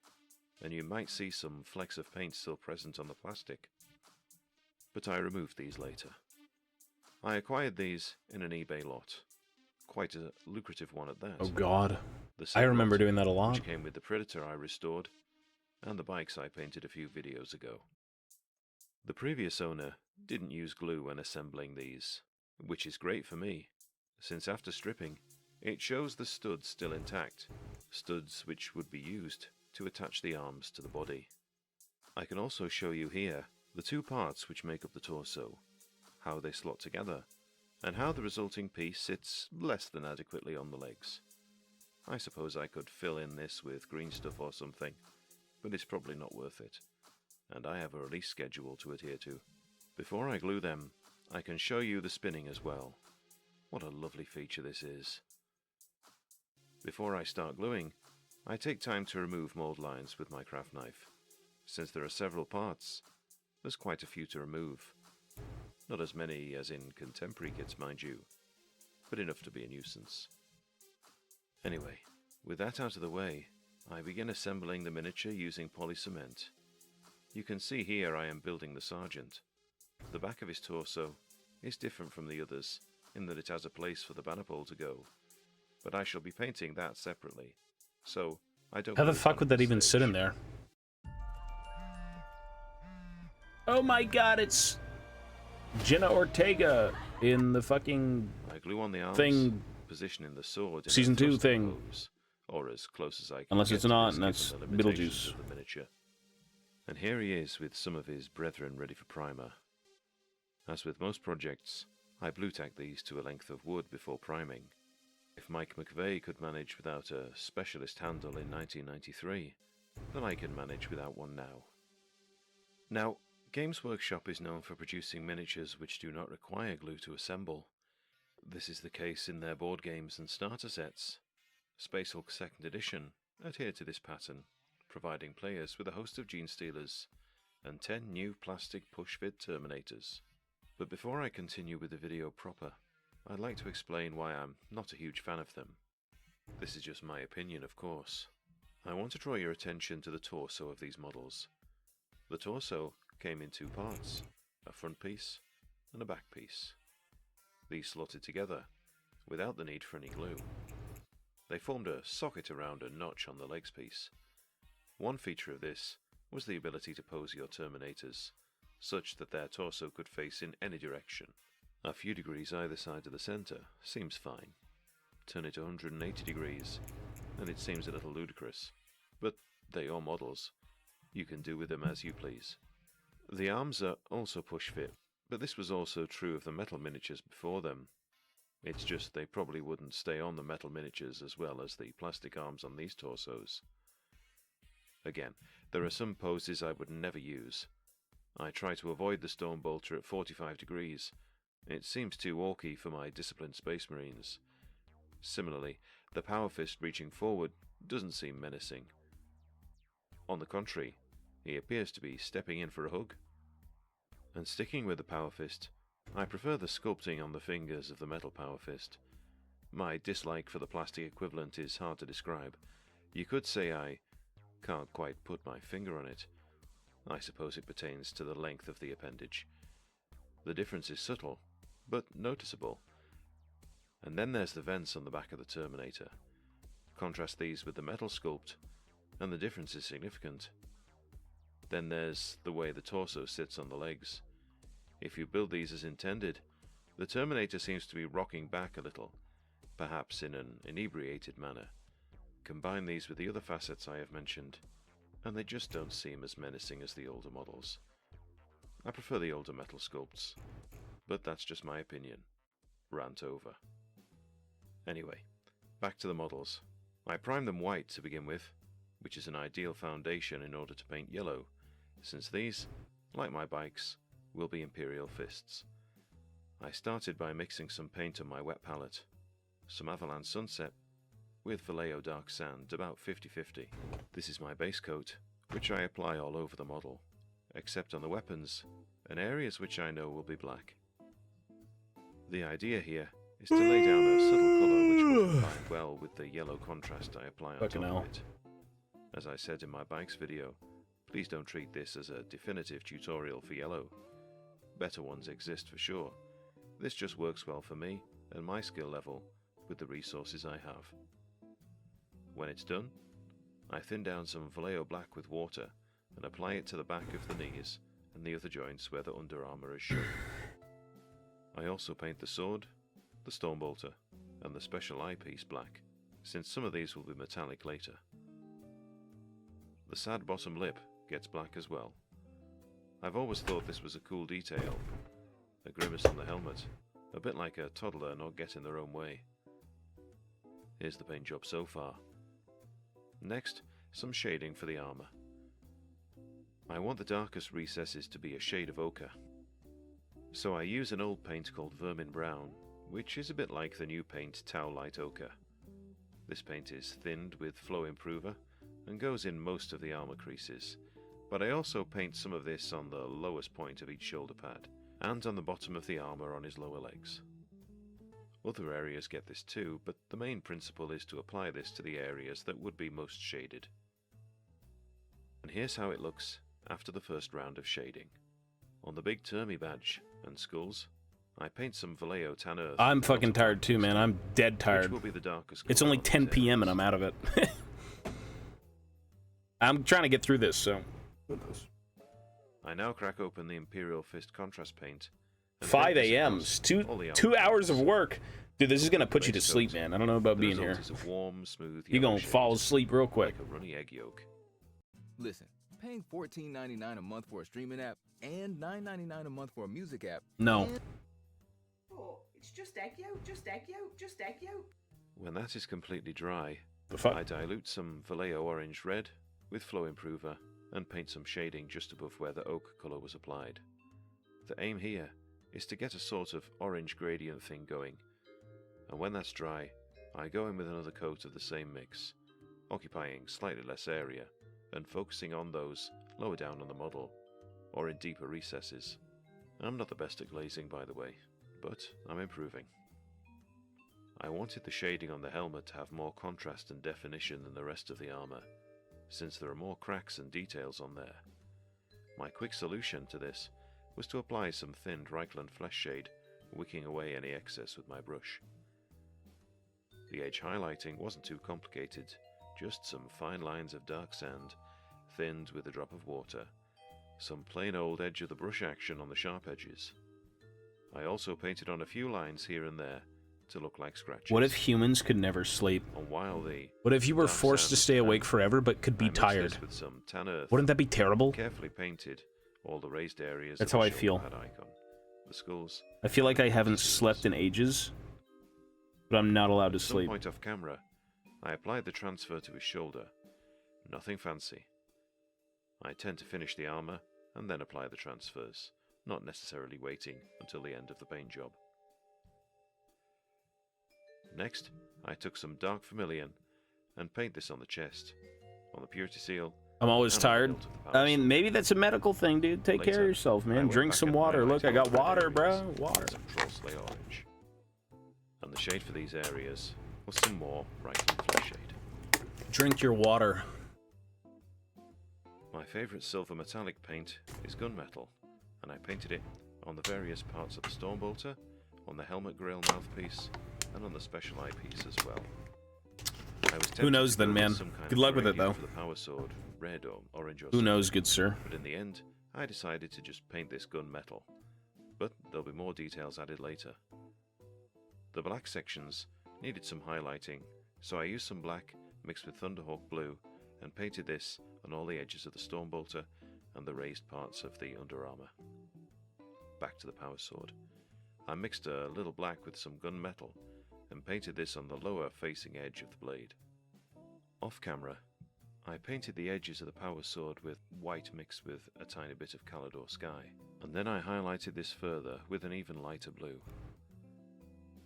Speaker 2: and you might see some flecks of paint still present on the plastic. But I removed these later. I acquired these in an eBay lot. Quite a lucrative one at that.
Speaker 1: Oh god.
Speaker 2: The
Speaker 1: I
Speaker 2: same
Speaker 1: remember
Speaker 2: lot
Speaker 1: doing that a lot.
Speaker 2: which came with the Predator I restored, and the bikes I painted a few videos ago. The previous owner didn't use glue when assembling these, which is great for me, since after stripping, it shows the studs still intact, studs which would be used to attach the arms to the body. I can also show you here the 2 parts which make up the torso, how they slot together, and how the resulting piece sits less than adequately on the legs. I suppose I could fill in this with green stuff or something, but it's probably not worth it, and I have a release schedule to adhere to. Before I glue them, I can show you the spinning as well. What a lovely feature this is. Before I start gluing, I take time to remove mold lines with my craft knife. Since there are several parts, there's quite a few to remove. Not as many as in contemporary kits, mind you, but enough to be a nuisance. Anyway, with that out of the way, I begin assembling the miniature using polycement. You can see here I am building the sergeant. The back of his torso is different from the others in that it has a place for the banner pole to go, but I shall be painting that separately, so I don't...
Speaker 1: How the fuck would that even sit in there? Oh my god, it's Jenna Ortega in the fucking
Speaker 2: I glue on the arms,
Speaker 1: thing,
Speaker 2: positioning the sword in
Speaker 1: season 2
Speaker 2: thrusting
Speaker 1: thing.
Speaker 2: pose, or as close as I can
Speaker 1: Unless
Speaker 2: get
Speaker 1: it's
Speaker 2: to
Speaker 1: not,
Speaker 2: this
Speaker 1: and that's
Speaker 2: given the limitations
Speaker 1: Beetlejuice.
Speaker 2: of the miniature. And here he is with some of his brethren ready for primer. As with most projects, I blue tack these to a length of wood before priming. If Mike McVeigh could manage without a specialist handle in 1993, then I can manage without one now. Now, Games Workshop is known for producing miniatures which do not require glue to assemble. This is the case in their board games and starter sets. Space Hulk 2nd Edition adhered to this pattern, providing players with a host of Gene Stealers and 10 new plastic push-fit Terminators. But before I continue with the video proper, I'd like to explain why I'm not a huge fan of them. This is just my opinion, of course. I want to draw your attention to the torso of these models. The torso came in 2 parts, a front piece and a back piece. These slotted together, without the need for any glue. They formed a socket around a notch on the legs piece. One feature of this was the ability to pose your Terminators, such that their torso could face in any direction. A few degrees either side of the centre seems fine. Turn it 180 degrees, and it seems a little ludicrous. But they're your models. You can do with them as you please. The arms are also push-fit, but this was also true of the metal miniatures before them. It's just they probably wouldn't stay on the metal miniatures as well as the plastic arms on these torsos. Again, there are some poses I would never use. I try to avoid the stone bolter at 45 degrees. It seems too orky for my disciplined Space Marines. Similarly, the power fist reaching forward doesn't seem menacing. On the contrary, he appears to be stepping in for a hug. And sticking with the power fist, I prefer the sculpting on the fingers of the metal power fist. My dislike for the plastic equivalent is hard to describe. You could say I can't quite put my finger on it. I suppose it pertains to the length of the appendage. The difference is subtle, but noticeable. And then there's the vents on the back of the Terminator. Contrast these with the metal sculpt, and the difference is significant. Then there's the way the torso sits on the legs. If you build these as intended, the Terminator seems to be rocking back a little, perhaps in an inebriated manner. Combine these with the other facets I have mentioned, and they just don't seem as menacing as the older models. I prefer the older metal sculpts, but that's just my opinion. Rant over. Anyway, back to the models. I prime them white to begin with, which is an ideal foundation in order to paint yellow, since these, like my bikes, will be Imperial Fists. I started by mixing some paint on my wet palette, some Avalanche Sunset, with Vallejo Dark Sand, about 50-50. This is my base coat, which I apply all over the model, except on the weapons, and areas which I know will be black. The idea here is to lay down a subtle colour which will combine well with the yellow contrast I apply on top of it. As I said in my bikes video, please don't treat this as a definitive tutorial for yellow. Better ones exist for sure. This just works well for me and my skill level with the resources I have. When it's done, I thin down some Vallejo black with water and apply it to the back of the knees and the other joints where the under armour is shown. I also paint the sword, the stone bolter, and the special eyepiece black, since some of these will be metallic later. The sad bottom lip gets black as well. I've always thought this was a cool detail, a grimace on the helmet, a bit like a toddler not getting their own way. Here's the paint job so far. Next, some shading for the armor. I want the darkest recesses to be a shade of ochre. So I use an old paint called Vermin Brown, which is a bit like the new paint Tau Light Ochre. This paint is thinned with flow improver and goes in most of the armor creases, but I also paint some of this on the lowest point of each shoulder pad and on the bottom of the armor on his lower legs. Other areas get this too, but the main principle is to apply this to the areas that would be most shaded. And here's how it looks after the first round of shading. On the big Termi badge and skulls, I paint some Vallejo tan earth.
Speaker 1: I'm fucking tired too, man. I'm dead tired.
Speaker 2: Which will be the darkest
Speaker 1: It's
Speaker 2: color
Speaker 1: only
Speaker 2: on
Speaker 1: 10
Speaker 2: these
Speaker 1: p.m. and
Speaker 2: areas.
Speaker 1: I'm out of it. I'm trying to get through this, so.
Speaker 2: I now crack open the Imperial Fist contrast paint. and
Speaker 1: 5
Speaker 2: paint this
Speaker 1: a.m.
Speaker 2: across
Speaker 1: Two
Speaker 2: all the armor
Speaker 1: 2 hours of
Speaker 2: colors.
Speaker 1: work. Dude, this is gonna put you to
Speaker 2: Base
Speaker 1: sleep,
Speaker 2: coat.
Speaker 1: man. I don't know about
Speaker 2: The
Speaker 1: being
Speaker 2: result
Speaker 1: here.
Speaker 2: is a warm, smooth
Speaker 1: You're
Speaker 2: yellow
Speaker 1: gonna
Speaker 2: shade,
Speaker 1: fall asleep real quick.
Speaker 2: like a runny egg yolk.
Speaker 3: Listen, paying $14.99 a month for a streaming app and $9.99 a month for a music app.
Speaker 1: No.
Speaker 4: Oh, it's just egg yolk, just egg yolk, just egg yolk.
Speaker 2: When that is completely dry,
Speaker 1: The fuck?
Speaker 2: I dilute some Vallejo orange red with flow improver and paint some shading just above where the oak colour was applied. The aim here is to get a sort of orange gradient thing going, and when that's dry, I go in with another coat of the same mix, occupying slightly less area and focusing on those lower down on the model, or in deeper recesses. I'm not the best at glazing, by the way, but I'm improving. I wanted the shading on the helmet to have more contrast and definition than the rest of the armor, since there are more cracks and details on there. My quick solution to this was to apply some thinned Reichland flesh shade, wicking away any excess with my brush. The edge highlighting wasn't too complicated, just some fine lines of dark sand, thinned with a drop of water, some plain old edge of the brush action on the sharp edges. I also painted on a few lines here and there to look like scratches.
Speaker 1: What if humans could never sleep?
Speaker 2: And while the
Speaker 1: What if you were
Speaker 2: dark
Speaker 1: forced to
Speaker 2: sand
Speaker 1: stay awake
Speaker 2: and
Speaker 1: forever but could
Speaker 2: I
Speaker 1: be
Speaker 2: mixed
Speaker 1: tired?
Speaker 2: this with some tan earth,
Speaker 1: Wouldn't that be terrible?
Speaker 2: carefully painted all the raised areas.
Speaker 1: That's
Speaker 2: of
Speaker 1: how
Speaker 2: the
Speaker 1: I feel.
Speaker 2: shoulder pad icon, the skulls.
Speaker 1: I feel like I haven't slept in ages, but I'm not allowed to
Speaker 2: At some
Speaker 1: sleep.
Speaker 2: point off camera, I applied the transfer to his shoulder. Nothing fancy. I tend to finish the armor and then apply the transfers, not necessarily waiting until the end of the paint job. Next, I took some dark vermilion and paint this on the chest, on the purity seal.
Speaker 1: I'm always
Speaker 2: and on the
Speaker 1: tired.
Speaker 2: hilt of the power
Speaker 1: I mean,
Speaker 2: sword.
Speaker 1: maybe that's a medical thing, dude. Take care of
Speaker 2: Later,
Speaker 1: yourself,
Speaker 2: I
Speaker 1: man.
Speaker 2: went
Speaker 1: Drink
Speaker 2: back
Speaker 1: some
Speaker 2: and
Speaker 1: water. Look, I
Speaker 2: highlighted
Speaker 1: got
Speaker 2: all the red
Speaker 1: water, bro.
Speaker 2: areas
Speaker 1: Water.
Speaker 2: with some troll slayer orange. And the shade for these areas was some more Reichland flesh shade.
Speaker 1: Drink your water.
Speaker 2: My favourite silver metallic paint is gunmetal, and I painted it on the various parts of the Stormbolter, on the helmet grill mouthpiece, and on the special eyepiece as well. I was tempted
Speaker 1: knows
Speaker 2: to go
Speaker 1: then,
Speaker 2: with
Speaker 1: man?
Speaker 2: some kind
Speaker 1: Good
Speaker 2: of
Speaker 1: luck with it,
Speaker 2: gradient
Speaker 1: though.
Speaker 2: For the power sword, red or orange or
Speaker 1: Who
Speaker 2: something,
Speaker 1: knows, good sir?
Speaker 2: but in the end, I decided to just paint this gunmetal. But there'll be more details added later. The black sections needed some highlighting, so I used some black mixed with Thunderhawk blue and painted this on all the edges of the Stormbolter and the raised parts of the underarmor. Back to the power sword. I mixed a little black with some gunmetal and painted this on the lower facing edge of the blade. Off camera, I painted the edges of the power sword with white mixed with a tiny bit of Calidor sky, and then I highlighted this further with an even lighter blue.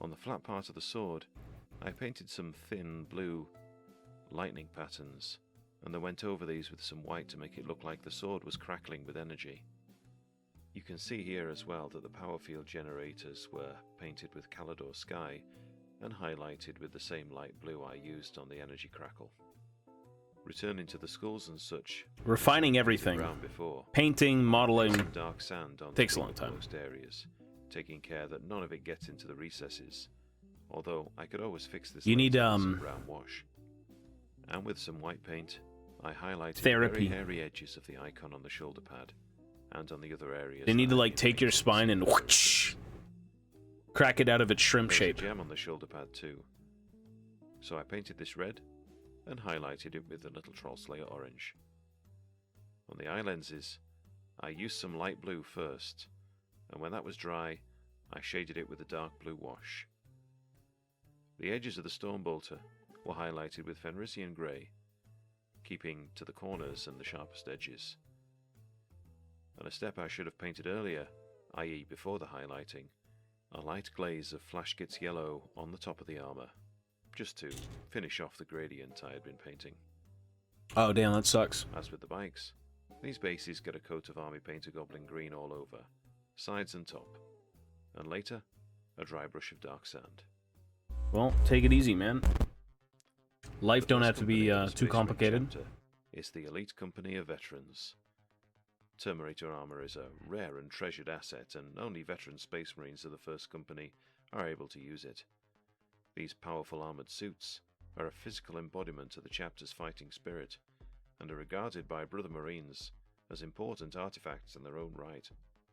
Speaker 2: On the flat part of the sword, I painted some thin blue lightning patterns, and then went over these with some white to make it look like the sword was crackling with energy. You can see here as well that the power field generators were painted with Calidor sky and highlighted with the same light blue I used on the energy crackle. Returning to the skulls and such,
Speaker 1: Refining everything.
Speaker 2: brown before,
Speaker 1: Painting, modeling.
Speaker 2: some dark sand on
Speaker 1: Takes a
Speaker 2: the
Speaker 1: long time.
Speaker 2: most areas, taking care that none of it gets into the recesses. Although I could always fix this
Speaker 1: You need,
Speaker 2: later with some brown wash. And with some white paint, I highlighted
Speaker 1: Therapy.
Speaker 2: the very hairy edges of the icon on the shoulder pad, and on the other areas.
Speaker 1: They need
Speaker 2: that
Speaker 1: to,
Speaker 2: I
Speaker 1: like, take your
Speaker 2: painted
Speaker 1: spine and whoosh, crack it out of its shrimp
Speaker 2: There's a
Speaker 1: shape.
Speaker 2: gem on the shoulder pad too. So I painted this red and highlighted it with a little Troll Slayer orange. On the eye lenses, I used some light blue first, and when that was dry, I shaded it with a dark blue wash. The edges of the Stormbolter were highlighted with Fenrisian grey, keeping to the corners and the sharpest edges. And a step I should have painted earlier, i.e. before the highlighting, a light glaze of Flashkit's yellow on the top of the armour, just to finish off the gradient I had been painting.
Speaker 1: Oh, damn, that sucks.
Speaker 2: As with the bikes, these bases get a coat of Army Painter Goblin green all over, sides and top, and later, a dry brush of dark sand.
Speaker 1: Well, take it easy, man. Life
Speaker 2: The
Speaker 1: don't
Speaker 2: first
Speaker 1: have to be
Speaker 2: company in the
Speaker 1: too
Speaker 2: Space Marine
Speaker 1: complicated.
Speaker 2: chapter is the Elite Company of Veterans. Terminator armor is a rare and treasured asset, and only veteran Space Marines of the first company are able to use it. These powerful armored suits are a physical embodiment of the chapter's fighting spirit, and are regarded by brother Marines as important artifacts in their own right.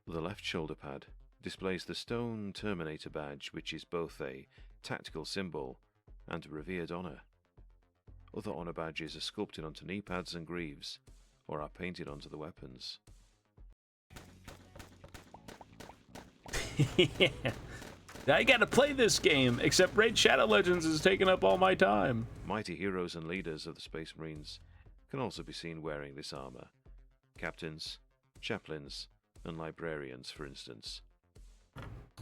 Speaker 2: The left shoulder pad displays the stone Terminator badge, which is both a tactical symbol and a revered honor. Other honor badges are sculpted onto knee pads and greaves, or are painted onto the weapons.
Speaker 1: Yeah. I gotta play this game, except Raid Shadow Legends is taking up all my time.
Speaker 2: Mighty heroes and leaders of the Space Marines can also be seen wearing this armor. Captains, chaplains, and librarians, for instance.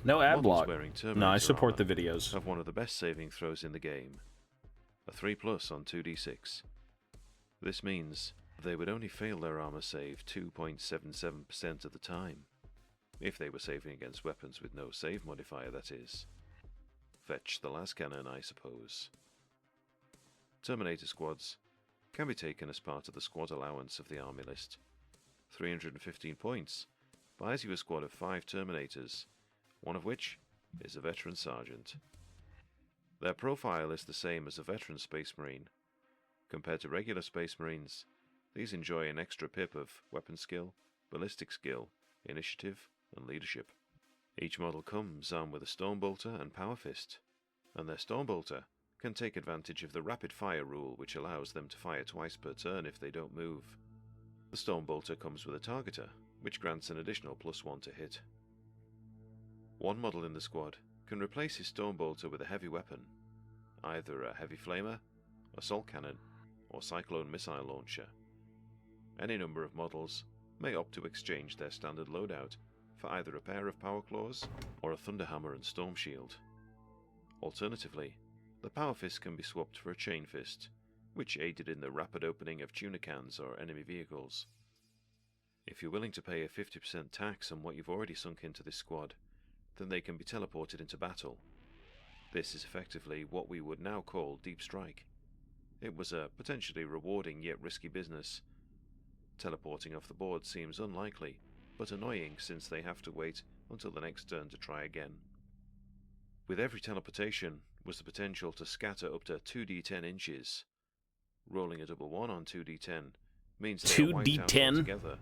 Speaker 1: No ad
Speaker 2: Models
Speaker 1: block.
Speaker 2: wearing Terminator
Speaker 1: No, I support the
Speaker 2: armor
Speaker 1: videos.
Speaker 2: have one of the best saving throws in the game, a 3+ on 2d6. This means they would only fail their armor save 2.77% of the time, if they were saving against weapons with no save modifier, that is. Fetch the las cannon, I suppose. Terminator squads can be taken as part of the squad allowance of the army list. 315 points buys you a squad of 5 Terminators, one of which is a veteran sergeant. Their profile is the same as a veteran Space Marine. Compared to regular Space Marines, these enjoy an extra pip of weapon skill, ballistic skill, initiative, and leadership. Each model comes armed with a Stormbolter and Power Fist, and their Stormbolter can take advantage of the rapid fire rule, which allows them to fire twice per turn if they don't move. The Stormbolter comes with a Targeter, which grants an additional +1 to hit. One model in the squad can replace his Stormbolter with a heavy weapon, either a heavy flamer, assault cannon, or cyclone missile launcher. Any number of models may opt to exchange their standard loadout for either a pair of Power Claws or a Thunderhammer and Storm Shield. Alternatively, the Power Fist can be swapped for a Chain Fist, which aided in the rapid opening of tuna cans or enemy vehicles. If you're willing to pay a 50% tax on what you've already sunk into this squad, then they can be teleported into battle. This is effectively what we would now call Deep Strike. It was a potentially rewarding yet risky business. Teleporting off the board seems unlikely, but annoying since they have to wait until the next turn to try again. With every teleportation was the potential to scatter up to 2d10 inches. Rolling a double 1 on 2d10 means they are wiped out
Speaker 1: 2d10?
Speaker 2: altogether.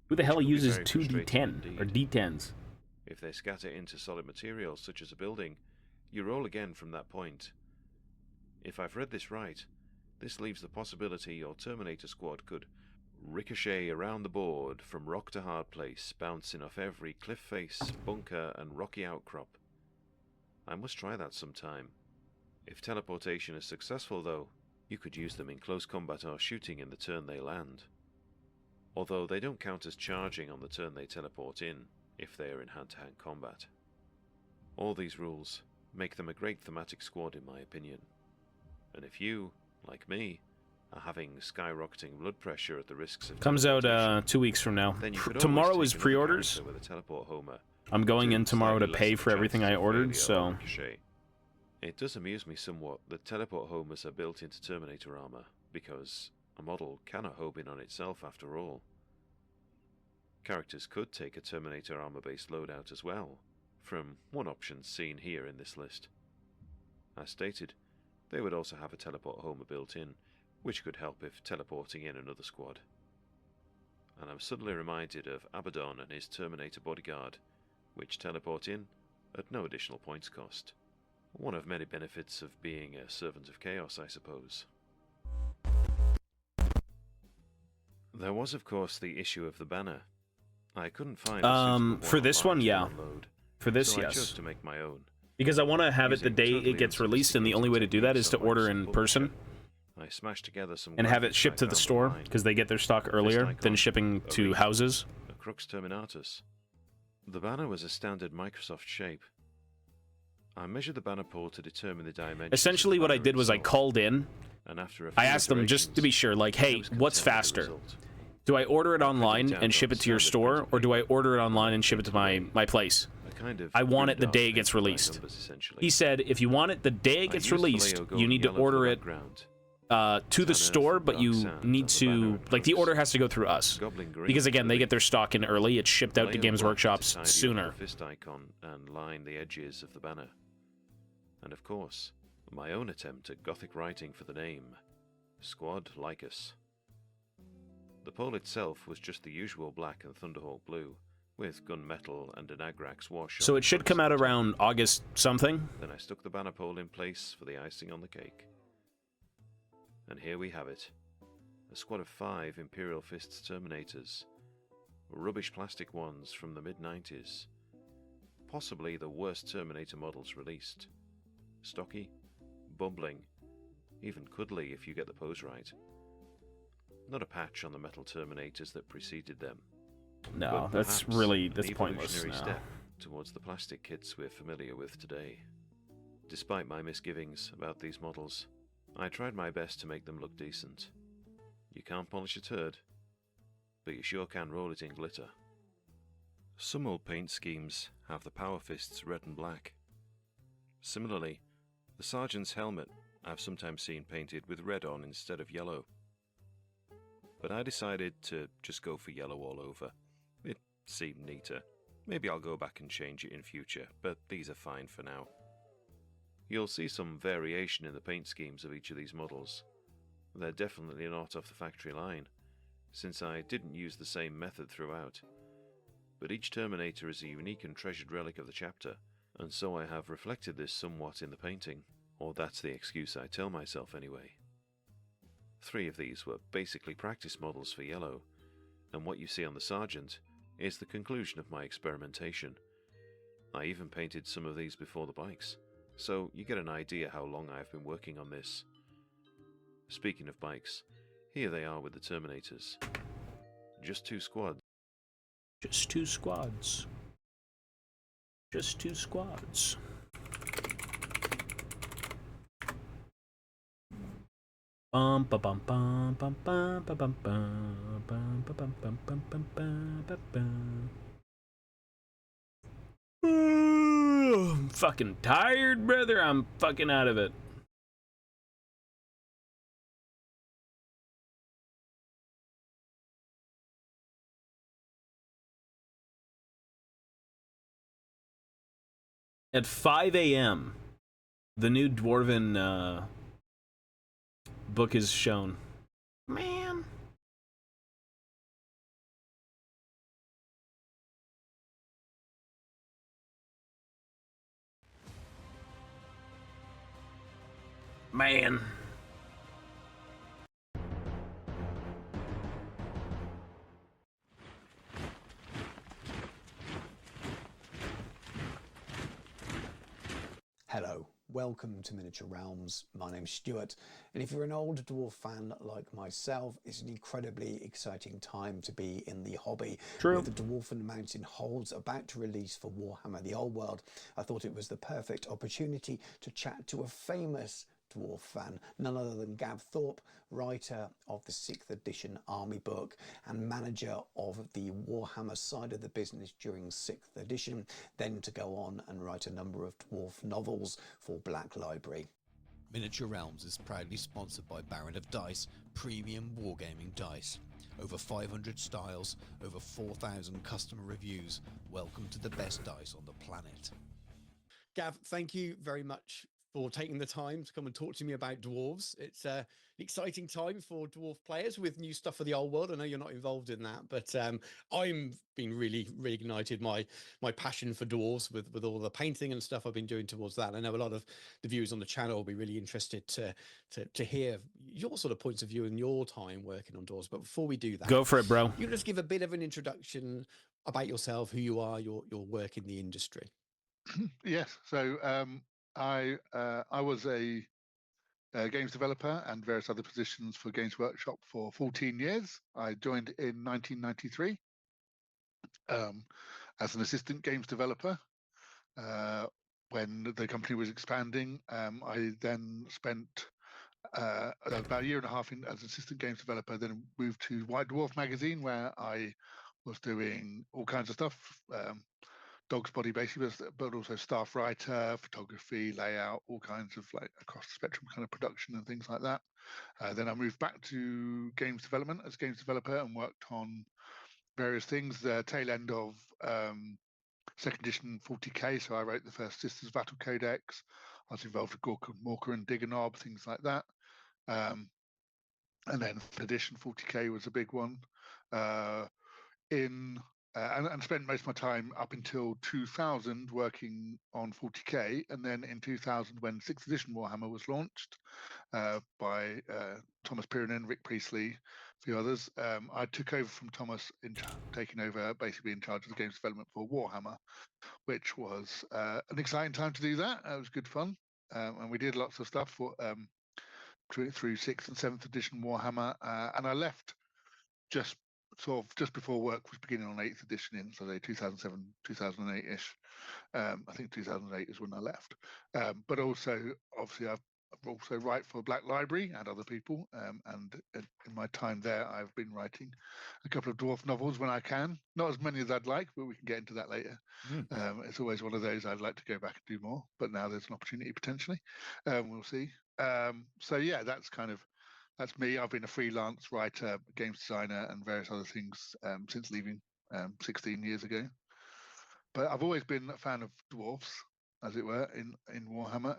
Speaker 1: Who the hell
Speaker 2: which could be
Speaker 1: uses
Speaker 2: very
Speaker 1: 2d10
Speaker 2: frustrating
Speaker 1: or
Speaker 2: indeed.
Speaker 1: d10s?
Speaker 2: If they scatter into solid materials such as a building, you roll again from that point. If I've read this right, this leaves the possibility your Terminator squad could ricochet around the board from rock to hard place, bouncing off every cliff face, bunker, and rocky outcrop. I must try that sometime. If teleportation is successful, though, you could use them in close combat or shooting in the turn they land. Although they don't count as charging on the turn they teleport in, if they are in hand-to-hand combat. All these rules make them a great thematic squad in my opinion. And if you, like me, are having skyrocketing blood pressure at the risks of
Speaker 1: Comes out
Speaker 2: teleportation,
Speaker 1: 2 weeks from now.
Speaker 2: then you could
Speaker 1: Tomorrow
Speaker 2: always
Speaker 1: is
Speaker 2: take another
Speaker 1: pre-orders.
Speaker 2: character with a teleport homer
Speaker 1: I'm going in
Speaker 2: to
Speaker 1: tomorrow to
Speaker 2: slightly
Speaker 1: pay
Speaker 2: lessen
Speaker 1: for
Speaker 2: the
Speaker 1: everything
Speaker 2: chances
Speaker 1: I
Speaker 2: of
Speaker 1: ordered,
Speaker 2: failure or
Speaker 1: so...
Speaker 2: ricochet. It does amuse me somewhat that teleport homers are built into Terminator armor, because a model cannot home in on itself after all. Characters could take a Terminator armor-based loadout as well, from one option seen here in this list. As stated, they would also have a teleport homer built in, which could help if teleporting in another squad. And I'm suddenly reminded of Abaddon and his Terminator bodyguard, which teleport in at no additional points cost. One of many benefits of being a servant of chaos, I suppose. There was, of course, the issue of the banner. I couldn't find a suitable
Speaker 1: for this one,
Speaker 2: online to
Speaker 1: yeah.
Speaker 2: download,
Speaker 1: For this,
Speaker 2: so I chose
Speaker 1: yes.
Speaker 2: to make my own.
Speaker 1: Because I want to have it the
Speaker 2: Using
Speaker 1: day
Speaker 2: totally
Speaker 1: it gets released, and the only way to do that is to
Speaker 2: unsophisticated
Speaker 1: order
Speaker 2: techniques
Speaker 1: in
Speaker 2: on
Speaker 1: person
Speaker 2: I smashed together some
Speaker 1: and have it
Speaker 2: graphics
Speaker 1: shipped
Speaker 2: I
Speaker 1: to the
Speaker 2: found
Speaker 1: store,
Speaker 2: online.
Speaker 1: because they get their stock
Speaker 2: A fist
Speaker 1: earlier than
Speaker 2: icon,
Speaker 1: shipping
Speaker 2: a
Speaker 1: to
Speaker 2: wreath,
Speaker 1: houses.
Speaker 2: a crux terminatus. The banner was a standard Microsoft shape. I measured the banner pole to determine the dimensions.
Speaker 1: Essentially, what I did was I called in.
Speaker 2: And after
Speaker 1: I asked them just to be sure, like, hey, what's faster? Do I order it online and ship it to your store, or do I order it online and ship it to my place? I want it the day it gets released. He said, if you want it the day it gets released, you need to order it to the store, but you need to, like, the order has to go through us. Because, again, they get their stock in early. It's shipped out to Games Workshops sooner.
Speaker 2: Fist icon and line the edges of the banner. And of course, my own attempt at Gothic writing for the name, Squad Like Us. The pole itself was just the usual black and Thunderhawk blue, with gunmetal and an Agrax wash.
Speaker 1: So it should come out around August something.
Speaker 2: Then I stuck the banner pole in place for the icing on the cake. And here we have it. A squad of 5 Imperial Fists Terminators. Rubbish plastic ones from the mid-90s. Possibly the worst Terminator models released. Stocky, bumbling, even cuddly if you get the pose right. Not a patch on the metal Terminators that preceded them.
Speaker 1: No,
Speaker 2: But
Speaker 1: that's
Speaker 2: perhaps
Speaker 1: really,
Speaker 2: an
Speaker 1: that's pointless
Speaker 2: evolutionary
Speaker 1: now.
Speaker 2: step towards the plastic kits we're familiar with today. Despite my misgivings about these models, I tried my best to make them look decent. You can't polish a turd, but you sure can roll it in glitter. Some old paint schemes have the Power Fists red and black. Similarly, the Sergeant's helmet I've sometimes seen painted with red on instead of yellow. But I decided to just go for yellow all over. It seemed neater. Maybe I'll go back and change it in future, but these are fine for now. You'll see some variation in the paint schemes of each of these models. They're definitely not off the factory line, since I didn't use the same method throughout. But each Terminator is a unique and treasured relic of the chapter, and so I have reflected this somewhat in the painting, or that's the excuse I tell myself anyway. 3 of these were basically practice models for yellow, and what you see on the Sergeant is the conclusion of my experimentation. I even painted some of these before the bikes, so you get an idea how long I've been working on this. Speaking of bikes, here they are with the Terminators. Just 2 squads.
Speaker 1: Just 2 squads. Just 2 squads. Bum ba bum bum bum bum ba bum bum bum ba bum bum bum bum bum ba bum. I'm fucking tired, brother. I'm fucking out of it. At 5 a.m., the new Dwarven book is shown. Man. Man.
Speaker 5: Hello, welcome to Miniature Realms. My name's Stuart, and if you're an old dwarf fan like myself, it's an incredibly exciting time to be in the hobby.
Speaker 1: True.
Speaker 5: With the Dwarfen Mountain Holds about to release for Warhammer the Old World, I thought it was the perfect opportunity to chat to a famous dwarf fan, none other than Gav Thorpe, writer of the 6th edition Army book and manager of the Warhammer side of the business during 6th edition, then to go on and write a number of dwarf novels for Black Library.
Speaker 6: Miniature Realms is proudly sponsored by Baron of Dice, premium wargaming dice. Over 500 styles, over 4,000 customer reviews. Welcome to the best dice on the planet.
Speaker 7: Gav, thank you very much for taking the time to come and talk to me about dwarves. It's an exciting time for dwarf players with new stuff for the old world. I know you're not involved in that, but I'm been really reignited my passion for dwarves with all the painting and stuff I've been doing towards that. I know a lot of the viewers on the channel will be really interested to hear your sort of points of view in your time working on dwarves. But before we do that,
Speaker 1: Go for it, bro.
Speaker 7: You just give a bit of an introduction about yourself, who you are, your work in the industry.
Speaker 8: Yes. So I was a games developer and various other positions for Games Workshop for 14 years. I joined in 1993 um, as an assistant games developer. When the company was expanding, I then spent about a year and a half as assistant games developer, then moved to White Dwarf magazine, where I was doing all kinds of stuff. Dog's body basically, but also staff writer, photography, layout, all kinds of like across the spectrum kind of production and things like that. Then I moved back to games development as games developer and worked on various things. The tail end of second edition 40k, so I wrote the first Sisters Battle Codex. I was involved with Gorka, Morka, and Digger Knob, things like that. And then edition 40k was a big one. And spent most of my time up until 2000 working on 40k, and then in 2000 when 6th edition Warhammer was launched by Thomas Pirinen, Rick Priestley, a few others, I took over from Thomas, taking over basically in charge of the games development for Warhammer, which was an exciting time to do that. It was good fun, and we did lots of stuff for through 6th and 7th edition Warhammer, and I left just just before work was beginning on 8th edition in, so 2007, 2008-ish. I think 2008 is when I left. But also, obviously, I've also write for Black Library and other people. And in my time there, I've been writing a couple of dwarf novels when I can. Not as many as I'd like, but we can get into that later. It's always one of those I'd like to go back and do more, but now there's an opportunity potentially. We'll see. So yeah, that's me. I've been a freelance writer, games designer, and various other things since leaving 16 years ago. But I've always been a fan of dwarfs, as it were, in Warhammer.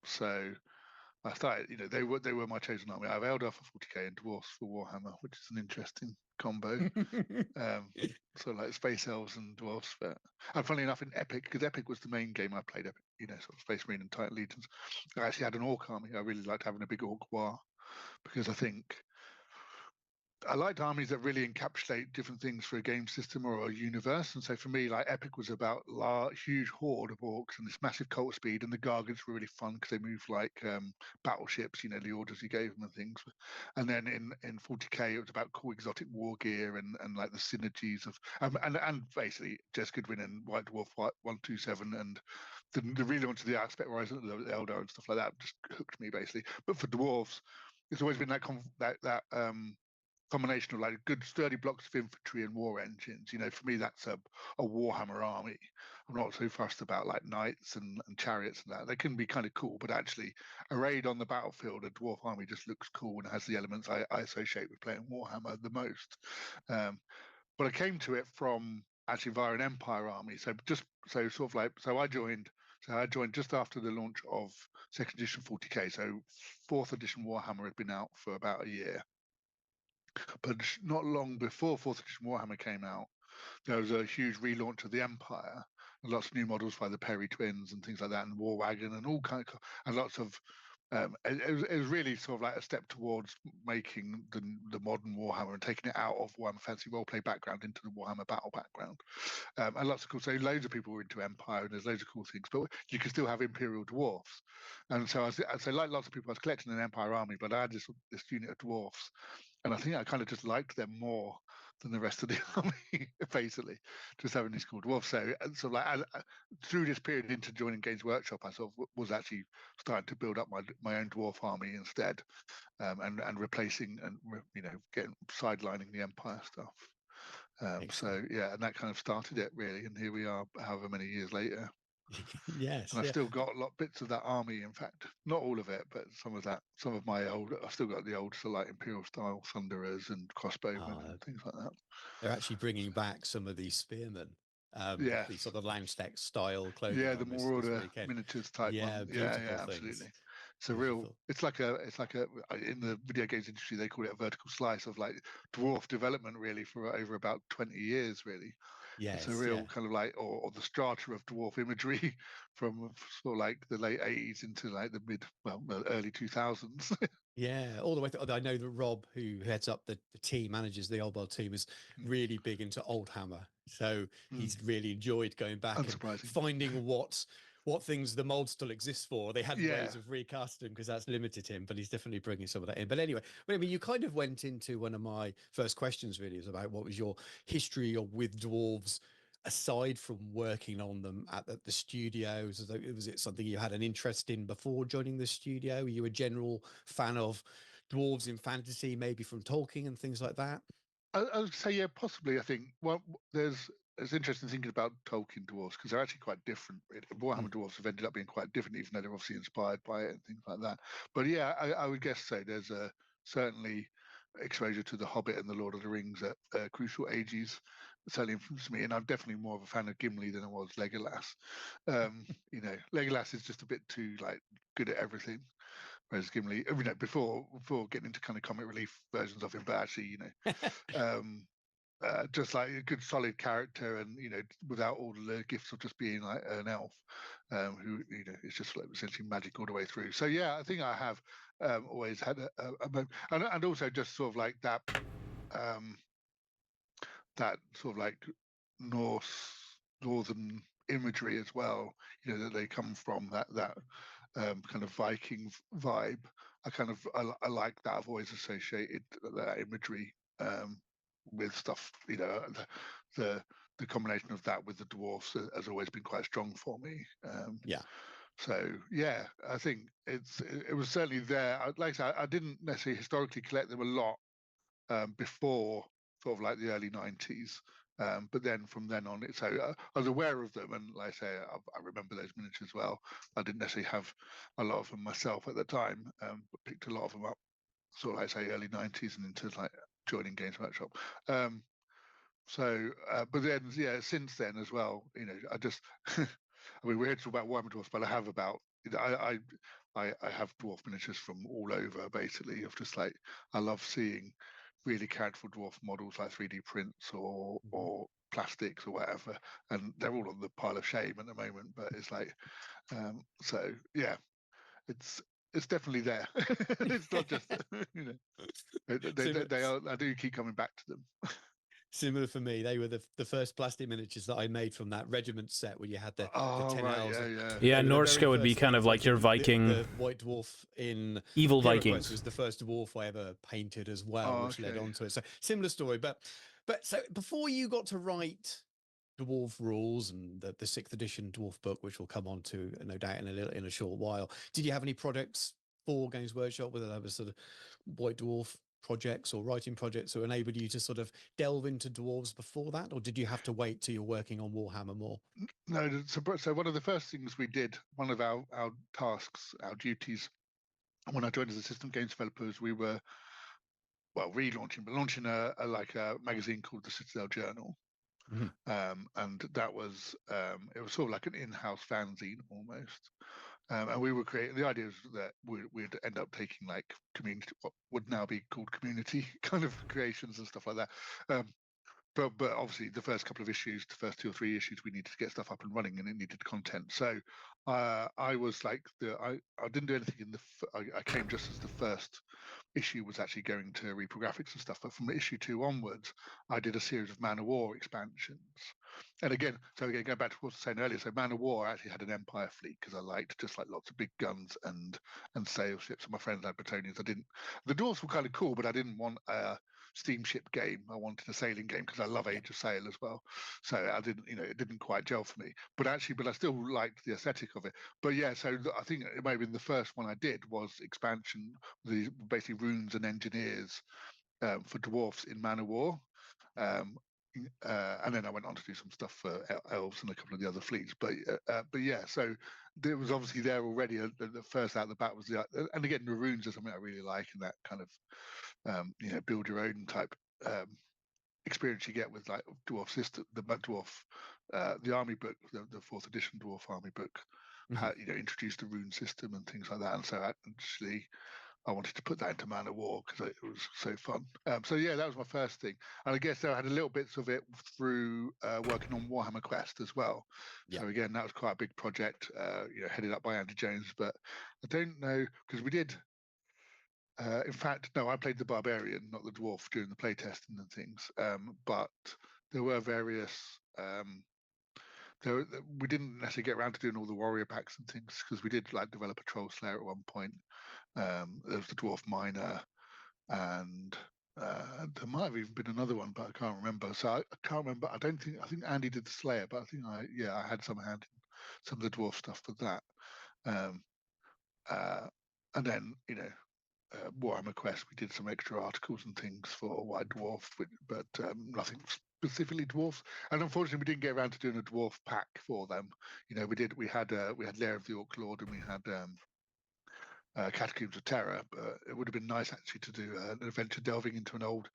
Speaker 8: So I started, they were my chosen army. I have Eldar for 40k and dwarfs for Warhammer, which is an interesting combo. So like space elves and dwarfs. But and funnily enough, in Epic, because Epic was the main game I played, Epic, sort of Space Marine and Titan Legions. I actually had an orc army. I really liked having a big orc war because I liked armies that really encapsulate different things for a game system or a universe. And so for me, like Epic was about huge horde of orcs and this massive cult speed, and the Gargants were really fun because they move like battleships, the orders you gave them and things. And then in 40k, it was about cool exotic war gear and like the synergies of and basically Jess Goodwin and White Dwarf 127 and the relaunch of the aspect horizon, the Eldar and stuff like that just hooked me basically. But for dwarves, it's always been that combination of like good sturdy blocks of infantry and war engines. For me, that's a Warhammer army. I'm not so fussed about like knights and chariots and that. They can be kind of cool, but actually arrayed on the battlefield, a dwarf army just looks cool and has the elements I associate with playing Warhammer the most. But I came to it from actually via an Empire army. So I joined just after the launch of second edition 40k. So fourth edition Warhammer had been out for about a year. But not long before 4th edition Warhammer came out, there was a huge relaunch of the Empire, and lots of new models by the Perry twins and things like that, and War Wagon and all kinds of, and lots of. It was really sort of like a step towards making the modern Warhammer and taking it out of Warhammer Fantasy roleplay background into the Warhammer battle background. And lots of cool. So loads of people were into Empire, and there's loads of cool things, but you can still have Imperial dwarfs. And so like lots of people, I was collecting an Empire army, but I had this unit of dwarfs, and I think I kind of just liked them more than the rest of the army, basically, just having these cool dwarfs. So like through this period into joining Games Workshop, I sort of was actually starting to build up my own dwarf army instead, and replacing and getting sidelining the Empire stuff. So yeah, and that kind of started it really, and here we are, however many years later.
Speaker 7: Yes,
Speaker 8: and I've still got a lot bits of that army. In fact, not all of it, but some of my old. I've still got the old, so like Imperial style Thunderers and crossbowmen and things like that.
Speaker 7: They're actually bringing back some of these spearmen.
Speaker 8: Yeah,
Speaker 7: The sort of Loungesteck style clothing.
Speaker 8: yeah, the
Speaker 7: on
Speaker 8: Marauder
Speaker 7: weekend.
Speaker 8: miniatures type
Speaker 7: Yeah,
Speaker 8: one.
Speaker 7: beautiful
Speaker 8: Yeah,
Speaker 7: things.
Speaker 8: absolutely. It's a real. It's like a in the video games industry they call it a vertical slice of like dwarf development really for over about 20 years really. It's a
Speaker 7: Yes,
Speaker 8: real
Speaker 7: yeah.
Speaker 8: kind of like, or the strata of dwarf imagery from sort of like the late 80s into like the early 2000s.
Speaker 7: Yeah, all the way through. I know that Rob, who heads up the team, manages the Old World team, is really big into Old Hammer. So he's really enjoyed going back and
Speaker 8: Unsurprising.
Speaker 7: finding what things the mold still exists for. They had
Speaker 8: Yeah.
Speaker 7: ways of recasting because that's limited him, but he's definitely bringing some of that in. But anyway, I mean, you kind of went into one of my first questions really is about what was your history with dwarves aside from working on them at the studios. Was it something you had an interest in before joining the studio? Were you a general fan of dwarves in fantasy, maybe from Tolkien and things like that?
Speaker 8: I would say, yeah, possibly. I think it's interesting thinking about Tolkien dwarfs because they're actually quite different. Really. Warhammer dwarfs have ended up being quite different, even though they're obviously inspired by it and things like that. But yeah, I would guess so. There's certainly exposure to The Hobbit and The Lord of the Rings at crucial ages. Certainly influenced me, and I'm definitely more of a fan of Gimli than I was Legolas. Legolas is just a bit too like good at everything. Whereas Gimli, before getting into kind of comic relief versions of him, but actually, um, just like a good solid character, and without all the gifts of just being like an elf, who it's just like essentially magic all the way through. So yeah, I think I have always had and also just sort of like um, that sort of like northern imagery as well. That they come from that kind of Viking vibe. I like that. I've always associated that imagery with stuff. The combination of that with the dwarfs has always been quite strong for me.
Speaker 7: Yeah.
Speaker 8: So yeah, I think it was certainly there. Like I said, I didn't necessarily historically collect them a lot before sort of like the early 90s. But then from then on, I was aware of them, and like I say, I remember those miniatures well. I didn't necessarily have a lot of them myself at the time, but picked a lot of them up, sort of like say early 90s and into like joining Games Workshop. But then yeah, since then as well, I just, I mean, we're here to talk about Warhammer Dwarfs, but I have about I have dwarf miniatures from all over basically. Of just like I love seeing really characterful dwarf models like 3D prints or plastics or whatever, and they're all on the pile of shame at the moment. But it's like, so yeah, it's definitely there. It's not just they are. I do keep coming back to them.
Speaker 7: Similar for me. They were the first plastic miniatures that I made from that regiment set where you had the
Speaker 8: Oh
Speaker 7: 10
Speaker 8: right,
Speaker 7: elves.
Speaker 8: yeah.
Speaker 1: Yeah,
Speaker 7: They were the very
Speaker 1: Norsko would be
Speaker 7: first
Speaker 1: kind of
Speaker 7: things I
Speaker 1: like your
Speaker 7: did.
Speaker 1: Viking
Speaker 7: The White Dwarf in
Speaker 1: evil
Speaker 7: Hero Quest
Speaker 1: Vikings.
Speaker 7: was the first dwarf I ever painted as well,
Speaker 8: Oh,
Speaker 7: which led
Speaker 8: okay.
Speaker 7: on to it. So similar story. But so before you got to write Dwarf Rules and the sixth edition Dwarf book, which we'll come on to no doubt in a short while, did you have any projects for Games Workshop, whether that was sort of White Dwarf projects or writing projects that enabled you to sort of delve into dwarves before that, or did you have to wait till you're working on Warhammer more?
Speaker 8: No, so one of the first things we did, one of our tasks, our duties, when I joined as assistant games developers, we were launching a magazine called the Citadel Journal,
Speaker 7: Mhm.
Speaker 8: and that was it was sort of like an in-house fanzine almost. And we were creating, the idea was that we'd end up taking like community, what would now be called community kind of creations and stuff like that. But obviously the first couple of issues, the first 2 or 3 issues, we needed to get stuff up and running, and it needed content. So I was like I didn't do anything I came just as the first issue was actually going to reprographics and stuff. But from issue 2 onwards, I did a series of Man of War expansions. And again, going back to what I was saying earlier, so Man of War actually had an Empire fleet because I liked just like lots of big guns and sail ships. And my friends had Bretonians. The dwarves were kind of cool, but I didn't want a steamship game. I wanted a sailing game because I love Age of Sail as well. So I didn't, it didn't quite gel for me. But I still liked the aesthetic of it. But yeah, so I think it may have been the first one I did was expansion, basically runes and engineers for dwarfs in Man of War. Um, and then I went on to do some stuff for elves and a couple of the other fleets. But yeah, so there was obviously there already. The first out of the bat was and again the runes are something I really like, and that kind of build your own type experience you get with like dwarf system, the dwarf, the army book, the fourth edition dwarf army book,
Speaker 7: Mhm.
Speaker 8: introduced the rune system and things like that. And so actually, I wanted to put that into Man of War because it was so fun. So yeah, that was my first thing, and I guess I had a little bits of it through working on Warhammer Quest as well.
Speaker 7: Yeah.
Speaker 8: So again, that was quite a big project, headed up by Andy Jones. But I don't know because we did. In fact, no, I played the Barbarian, not the Dwarf, during the playtesting and things. But there were various. We didn't necessarily get around to doing all the warrior packs and things because we did like develop a Troll Slayer at one point. There was the Dwarf Miner, and there might have even been another one, but I can't remember. So I can't remember. I think Andy did the Slayer, but I think I had some hand in some of the Dwarf stuff for that. Um, and then Warhammer Quest, we did some extra articles and things for White Dwarf, but nothing specifically dwarfs. And unfortunately, we didn't get around to doing a dwarf pack for them. We had Lair of the Orc Lord, and we had Catacombs of Terror. But it would have been nice actually to do an adventure delving into an old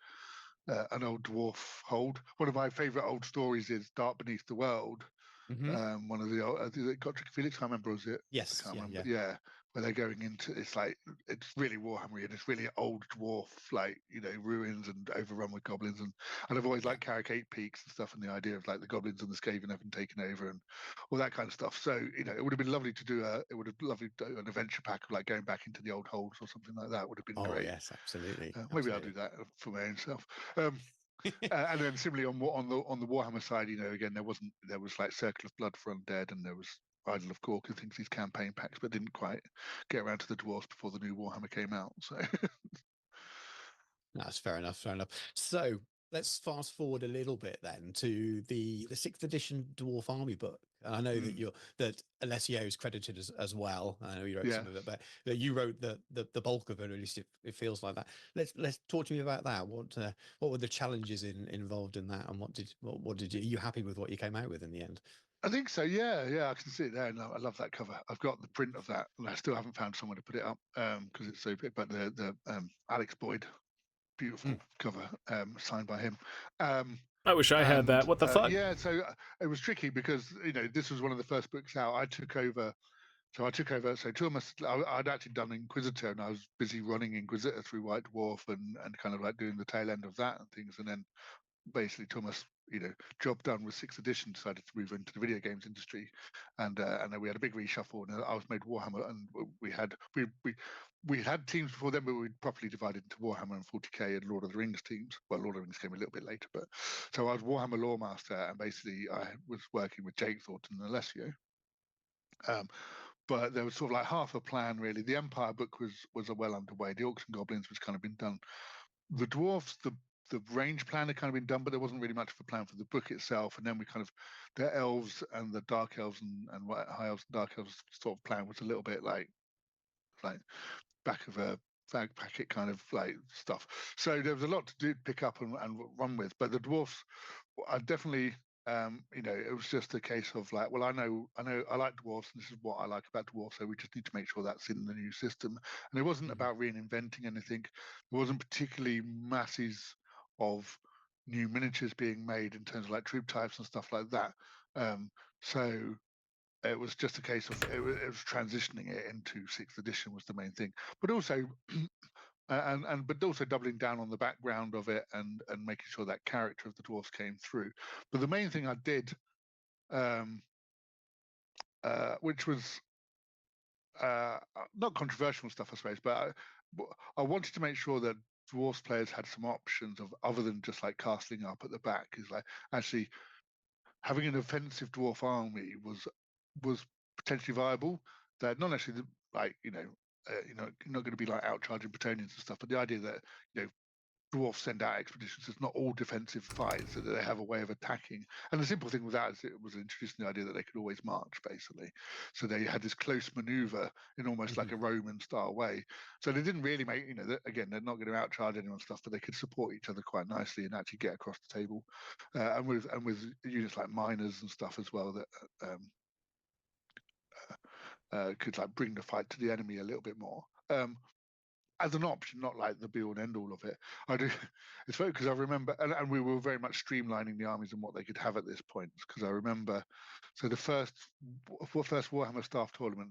Speaker 8: dwarf hold. One of my favourite old stories is Dark Beneath the World. One of the old, Gotrek Felix, I can't remember, was it?
Speaker 7: Yes.
Speaker 8: I can't remember.
Speaker 7: Yeah.
Speaker 8: Yeah, where they're going into it's really Warhammery and it's really old dwarf, ruins and overrun with goblins, and I've always liked Carrick Peaks and stuff, and the idea of like the goblins and the Skaven having taken over and all that kind of stuff. So it would have been lovely to do an adventure pack of like going back into the old holds or something like that. Would have been great.
Speaker 7: Yes, absolutely.
Speaker 8: Maybe I'll do that for my own self. And then similarly on the Warhammer side, again there was like Circle of Blood for Undead, and there was Idol of Cork and things, these campaign packs, but didn't quite get around to the dwarfs before the new Warhammer came out. So
Speaker 7: That's fair enough. Fair enough. So let's fast forward a little bit then to the 6th edition Dwarf Army book. And I know that Alessio is credited as well. I know you wrote some of it, but that you wrote the bulk of it, or at least it feels like that. Let's talk to me about that. What were the challenges involved in that, and what did you? Are you happy with what you came out with in the end?
Speaker 8: I think so. Yeah, I can see it there, and I love that cover. I've got the print of that, and I still haven't found somewhere to put it up because it's so big. But the Alex Boyd, beautiful cover, signed by him.
Speaker 1: I wish I had that. What the fuck?
Speaker 8: Yeah, so it was tricky because this was one of the first books out. I took over. So two of my, I'd actually done Inquisitor, and I was busy running Inquisitor through White Dwarf and kind of like doing the tail end of that and things. And then basically Thomas, job done with 6th edition, decided to move into the video games industry, and then we had a big reshuffle, and I was made Warhammer, and we had teams before then, but we'd properly divided into Warhammer and 40k and Lord of the Rings teams. Well, Lord of the Rings came a little bit later, but so I was Warhammer Lawemaster, and basically I was working with Jake Thornton and Alessio. But there was sort of like half a plan, really. The Empire book was well underway. The Orcs and Goblins was kind of been done. The Dwarfs, the range plan had kind of been done, but there wasn't really much of a plan for the book itself. And then we kind of, the Elves and the Dark Elves and High Elves and Dark Elves sort of plan was a little bit like back of a fag packet kind of like stuff. So there was a lot to do, pick up and run with. But the Dwarfs, I definitely, it was just a case of like, well, I know, I like dwarfs, and this is what I like about dwarfs. So we just need to make sure that's in the new system. And it wasn't about reinventing anything. There wasn't particularly masses of new miniatures being made in terms of like troop types and stuff like that. So it was just a case of it was transitioning it into 6th edition was the main thing, but also but also doubling down on the background of it and making sure that character of the dwarfs came through. But the main thing I did, which was not controversial stuff, I suppose, but I wanted to make sure that dwarfs players had some options of other than just like castling up at the back. Is like actually having an offensive dwarf army was potentially viable. That not actually you're not going to be like out charging Bretonians and stuff, but the idea that dwarfs send out expeditions, it's not all defensive fights, that they have a way of attacking. And the simple thing with that is it was introducing the idea that they could always march, basically. So they had this close maneuver in almost like a Roman style way. So they didn't really make, again, they're not going to outcharge anyone stuff, but they could support each other quite nicely and actually get across the table. And with units like miners and stuff as well that could like bring the fight to the enemy a little bit more. As an option, not like the be all and end all of it. I do. It's funny because I remember, and we were very much streamlining the armies and what they could have at this point. Because I remember, so the first Warhammer Staff tournament,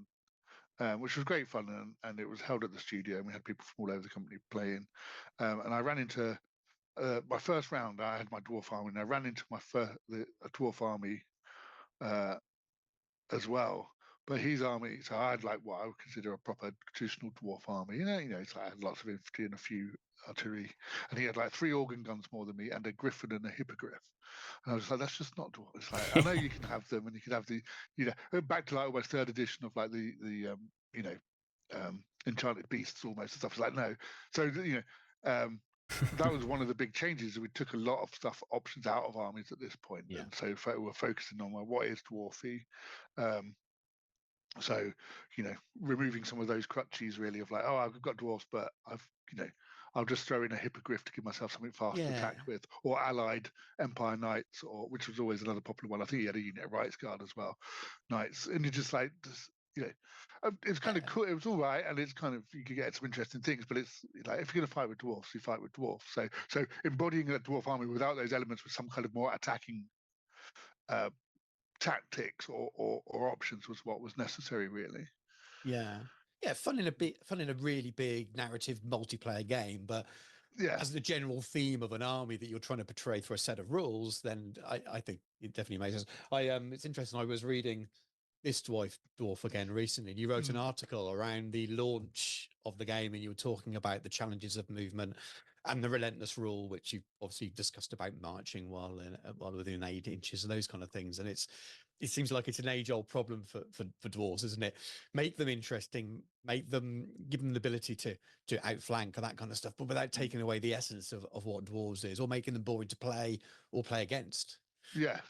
Speaker 8: which was great fun, and it was held at the studio, and we had people from all over the company playing. And I ran into my first round. I had my dwarf army, and I ran into a dwarf army uh, as well. But his army, so I had like what I would consider a proper traditional dwarf army. It's like I had lots of infantry and a few artillery, and he had like 3 organ guns more than me, and a griffin and a hippogriff. And I was like, that's just not dwarf. It's like I know you can have them, and you can have back to like almost third edition of like enchanted beasts almost and stuff. It's like no, so that was one of the big changes. We took a lot of options out of armies at this point,
Speaker 7: Yeah.
Speaker 8: and so we're focusing on what is dwarfy. Um, so removing some of those crutches really of like, oh, I've got dwarfs, but I'll just throw in a hippogriff to give myself something fast to attack with, or allied Empire Knights, or which was always another popular one. I think he had a unit of Rights Guard as well, Knights, and you just like it's kind of cool. It was all right, and it's kind of you could get some interesting things, but it's like if you're going to fight with dwarfs, you fight with dwarfs. So embodying a dwarf army without those elements with some kind of more attacking uh, tactics or options was what was necessary, really.
Speaker 7: Yeah. Fun in a really big narrative multiplayer game, but
Speaker 8: Yeah,
Speaker 7: as the general theme of an army that you're trying to portray through a set of rules, then I think it definitely makes sense. It's interesting. I was reading this dwarf again recently, and you wrote an article around the launch of the game, and you were talking about the challenges of movement and the relentless rule, which you obviously discussed about marching while within 8 inches and those kind of things. And it seems like it's an age-old problem for dwarves, isn't it? Make them interesting, give them the ability to outflank and that kind of stuff, but without taking away the essence of what dwarves is, or making them boring to play or play against.
Speaker 8: yes,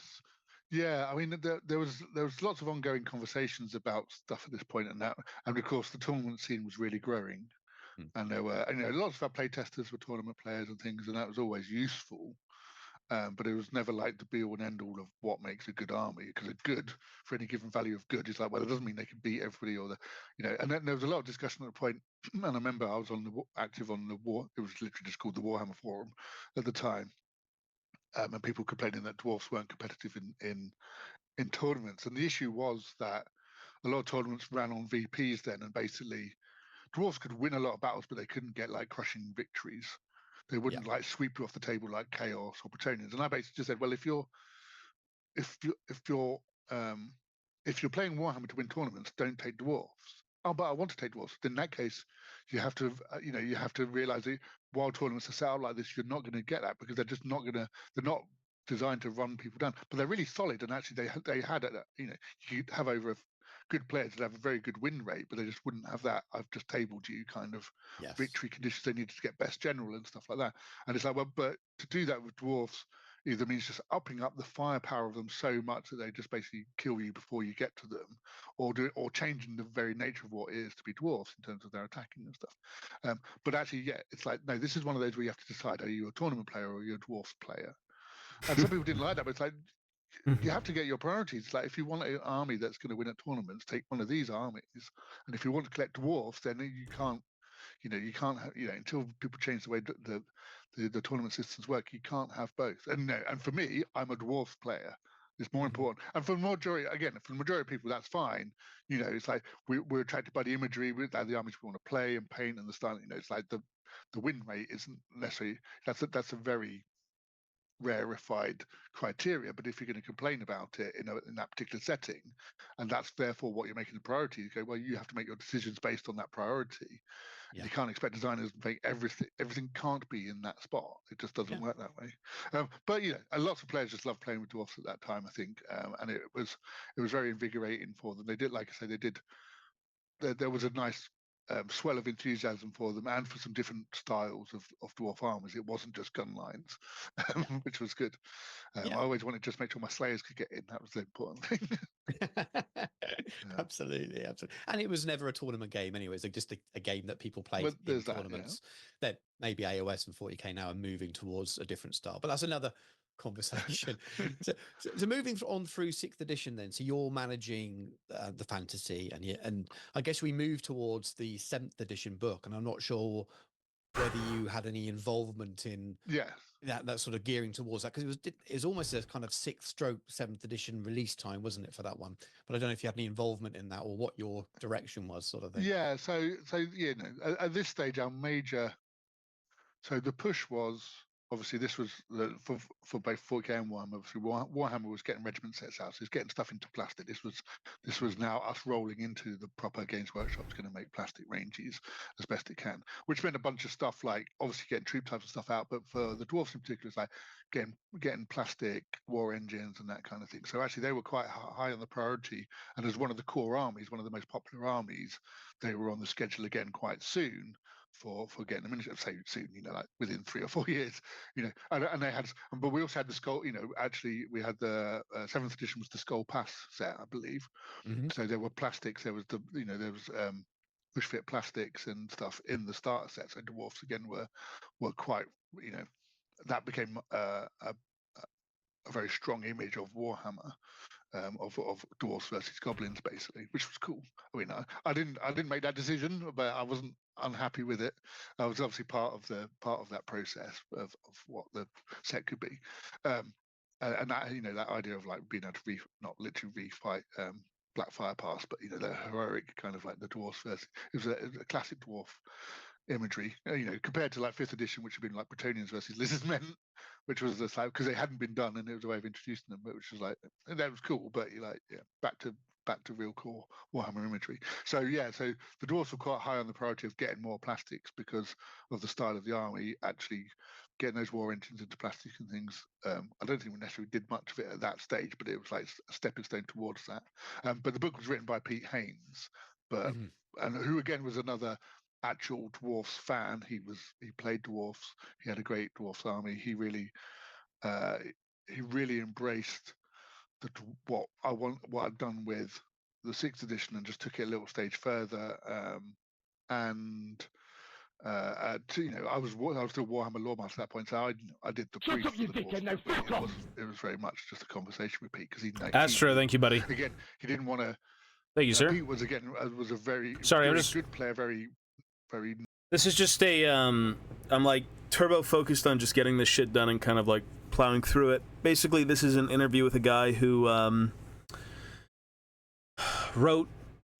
Speaker 8: yeah. I mean, there was lots of ongoing conversations about stuff at this point, and of course the tournament scene was really growing, and there were lots of our play testers were tournament players and things, and that was always useful. But it was never like the be all and end all of what makes a good army, because a good for any given value of good is like, well, it doesn't mean they can beat everybody and then there was a lot of discussion at the point. And I remember I was active on the war. It was literally just called the Warhammer Forum at the time, and people complaining that dwarfs weren't competitive in tournaments. And the issue was that a lot of tournaments ran on VPs then, and basically dwarfs could win a lot of battles, but they couldn't get like crushing victories. They wouldn't like sweep you off the table like Chaos or Bretonians. And I basically just said, well, if you um, if you're playing Warhammer to win tournaments, don't take dwarfs. Oh, but I want to take dwarfs. Then in that case, you have to you have to realize that while tournaments are set out like this, you're not going to get that, because they're just not going to. They're not designed to run people down, but they're really solid. And actually, they had you have over good players that have a very good win rate, but they just wouldn't have that I've just tabled you kind of victory conditions. They needed to get best general and stuff like that. And it's like, well, but to do that with dwarfs either means just upping up the firepower of them so much that they just basically kill you before you get to them, or changing the very nature of what it is to be dwarfs in terms of their attacking and stuff. But actually, yeah, it's like, no, this is one of those where you have to decide: are you a tournament player or are you a dwarf player? And some people didn't like that, but it's like you have to get your priorities. Like if you want an army that's going to win at tournaments, take one of these armies. And if you want to collect dwarfs, then you can't until people change the way the tournament systems work, you can't have both. And and for me, I'm a dwarf player. It's more important. And for the majority of people, that's fine. It's like we're attracted by the imagery, the armies we want to play and paint and the style. It's like the win rate isn't necessarily that's a very rarefied criteria. But if you're going to complain about it in that particular setting, and that's therefore what you're making the priority, you go, well, you have to make your decisions based on that priority. You can't expect designers to make everything. Everything can't be in that spot. It just doesn't work that way. But lots of players just loved playing with dwarfs at that time, I think, and it was very invigorating for them. They did, like I say, there was a nice swell of enthusiasm for them, and for some different styles of dwarf armors. It wasn't just gun lines, which was good. I always wanted to just make sure my slayers could get in. That was the important thing.
Speaker 7: Absolutely. And it was never a tournament game anyway. It's like just a game that people play in tournaments. That maybe AOS and 40k now are moving towards a different style, but that's another conversation. so moving on through 6th edition then, so you're managing the fantasy, and I guess we move towards the 7th edition book, and I'm not sure whether you had any involvement in
Speaker 8: Yeah.
Speaker 7: that sort of gearing towards that, because it was almost a kind of 6th stroke 7th edition release time, wasn't it, for that one? But I don't know if you had any involvement in that or what your direction was, sort of thing.
Speaker 8: Yeah. So you know, at this stage, our major. So the push was obviously this was for both 4K and Warhammer. Obviously, Warhammer was getting regiment sets out, so it's getting stuff into plastic. This was now us rolling into the proper Games Workshop's going to make plastic ranges as best it can, which meant a bunch of stuff like obviously getting troop types of stuff out, but for the dwarfs in particular, it's like getting plastic war engines and that kind of thing. So actually, they were quite high on the priority, and as one of the core armies, one of the most popular armies, they were on the schedule again quite soon for getting them in, say soon, you know, like within 3 or 4 years, you know, and they had, but we also had the skull, you know, actually we had the 7th edition was the skull pass set, I believe. So there were plastics, there was the, you know, there was push fit plastics and stuff in the starter set. So dwarfs again were quite, you know, that became a very strong image of Warhammer. Of dwarfs versus goblins, basically, which was cool. I mean, I didn't make that decision, but I wasn't unhappy with it. I was obviously part of that process of what the set could be, and that, you know, that idea of like being able to not literally refight Black Fire Pass, but you know, the heroic kind of like the dwarfs versus it was a classic dwarf imagery, you know, compared to like 5th edition, which had been like Bretonians versus lizardmen, which was the like, because they hadn't been done and it was a way of introducing them, but which was like, that was cool, but you like, yeah, back to real core Warhammer imagery. So yeah, so the dwarves were quite high on the priority of getting more plastics because of the style of the army, actually getting those war engines into plastic and things. I don't think we necessarily did much of it at that stage, but it was like a stepping stone towards that. But the book was written by Pete Haynes, but and who again was another actual dwarfs fan. He played dwarfs. He had a great dwarfs army. He really embraced what I'd done with the 6th edition and just took it a little stage further. You know, I was still Warhammer Lawmaster at that point, so I did the brief for the dwarfs. It was very much just a conversation with Pete because
Speaker 1: Astro, thank you, buddy.
Speaker 8: Again, he didn't want to.
Speaker 1: Thank you, sir.
Speaker 8: Pete was a very good player, very.
Speaker 1: This is just a I'm like turbo focused on just getting this shit done and kind of like plowing through it. Basically, this is an interview with a guy who wrote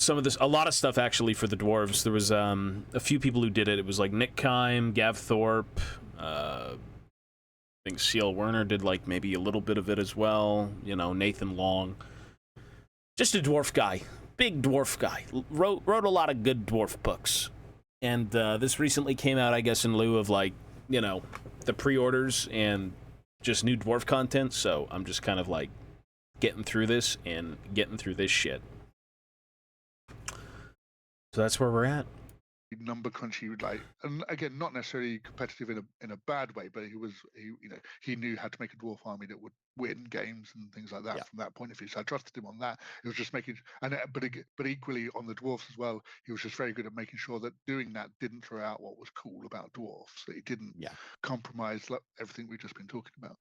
Speaker 1: a lot of stuff actually for the dwarves. There was a few people who did it. It was like Nick Kime, Gav Thorpe, I think C.L. Werner did like maybe a little bit of it as well. You know, Nathan Long. Just a dwarf guy, big dwarf guy. Wrote a lot of good dwarf books. And this recently came out, I guess, in lieu of, like, you know, the pre-orders and just new dwarf content. So I'm just kind of, like, getting through this and getting through this shit. So that's where we're at.
Speaker 8: Number crunchy, like, and again, not necessarily competitive in a bad way, but he knew how to make a dwarf army that would win games and things like that from that point of view. So I trusted him on that. It was just making, but equally on the dwarfs as well, he was just very good at making sure that doing that didn't throw out what was cool about dwarfs. That he didn't compromise everything we've just been talking about.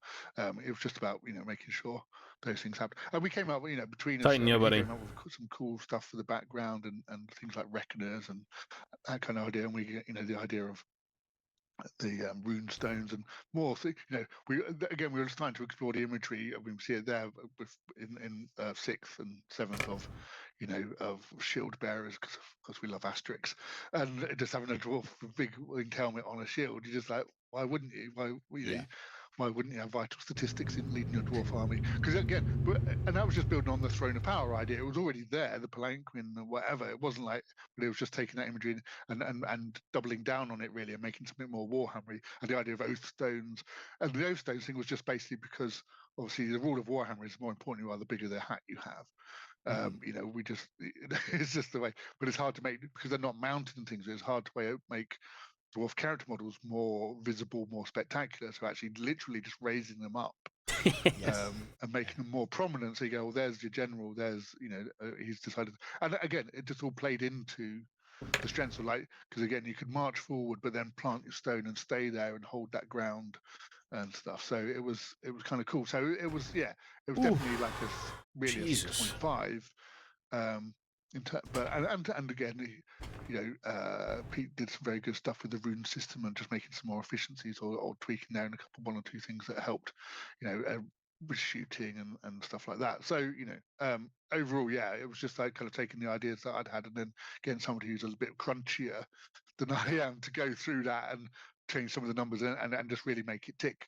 Speaker 8: It was just about, you know, making sure those things happen. And we came up, you know, between us,
Speaker 1: Tighten you, buddy.
Speaker 8: Came up with some cool stuff for the background and things like reckoners and that kind of idea. And we get, you know, the idea of the rune stones and more. So, you know, we were just trying to explore the imagery. We see it there in 6th and 7th of, you know, of shield bearers because we love Asterix, and just having a dwarf with a big winged helmet on a shield. You're just like, why wouldn't you? Why wouldn't you have vital statistics in leading your dwarf army? Because again, and that was just building on the throne of power idea. It was already there, the palanquin or whatever. It wasn't like, but it was just taking that imagery and doubling down on it really and making something more Warhammery. And the idea of oath stones, and the oath stones thing was just basically because obviously the rule of Warhammer is more important. You are the bigger the hat you have. You know, it's just the way. But it's hard to make because they're not mounted and things. It's hard to make dwarf character models more visible, more spectacular. So actually literally just raising them up and making them more prominent. So you go, well, there's your general, there's, you know, he's decided. And again, it just all played into the strengths of, like, because again, you could march forward, but then plant your stone and stay there and hold that ground and stuff. So it was kind of cool. So it was definitely like a really a 6.5. But and again, Pete did some very good stuff with the rune system and just making some more efficiencies or tweaking down one or two things that helped, with shooting and stuff like that. So overall, yeah, it was just like kind of taking the ideas that I'd had and then getting somebody who's a little bit crunchier than I am to go through that and change some of the numbers and just really make it tick,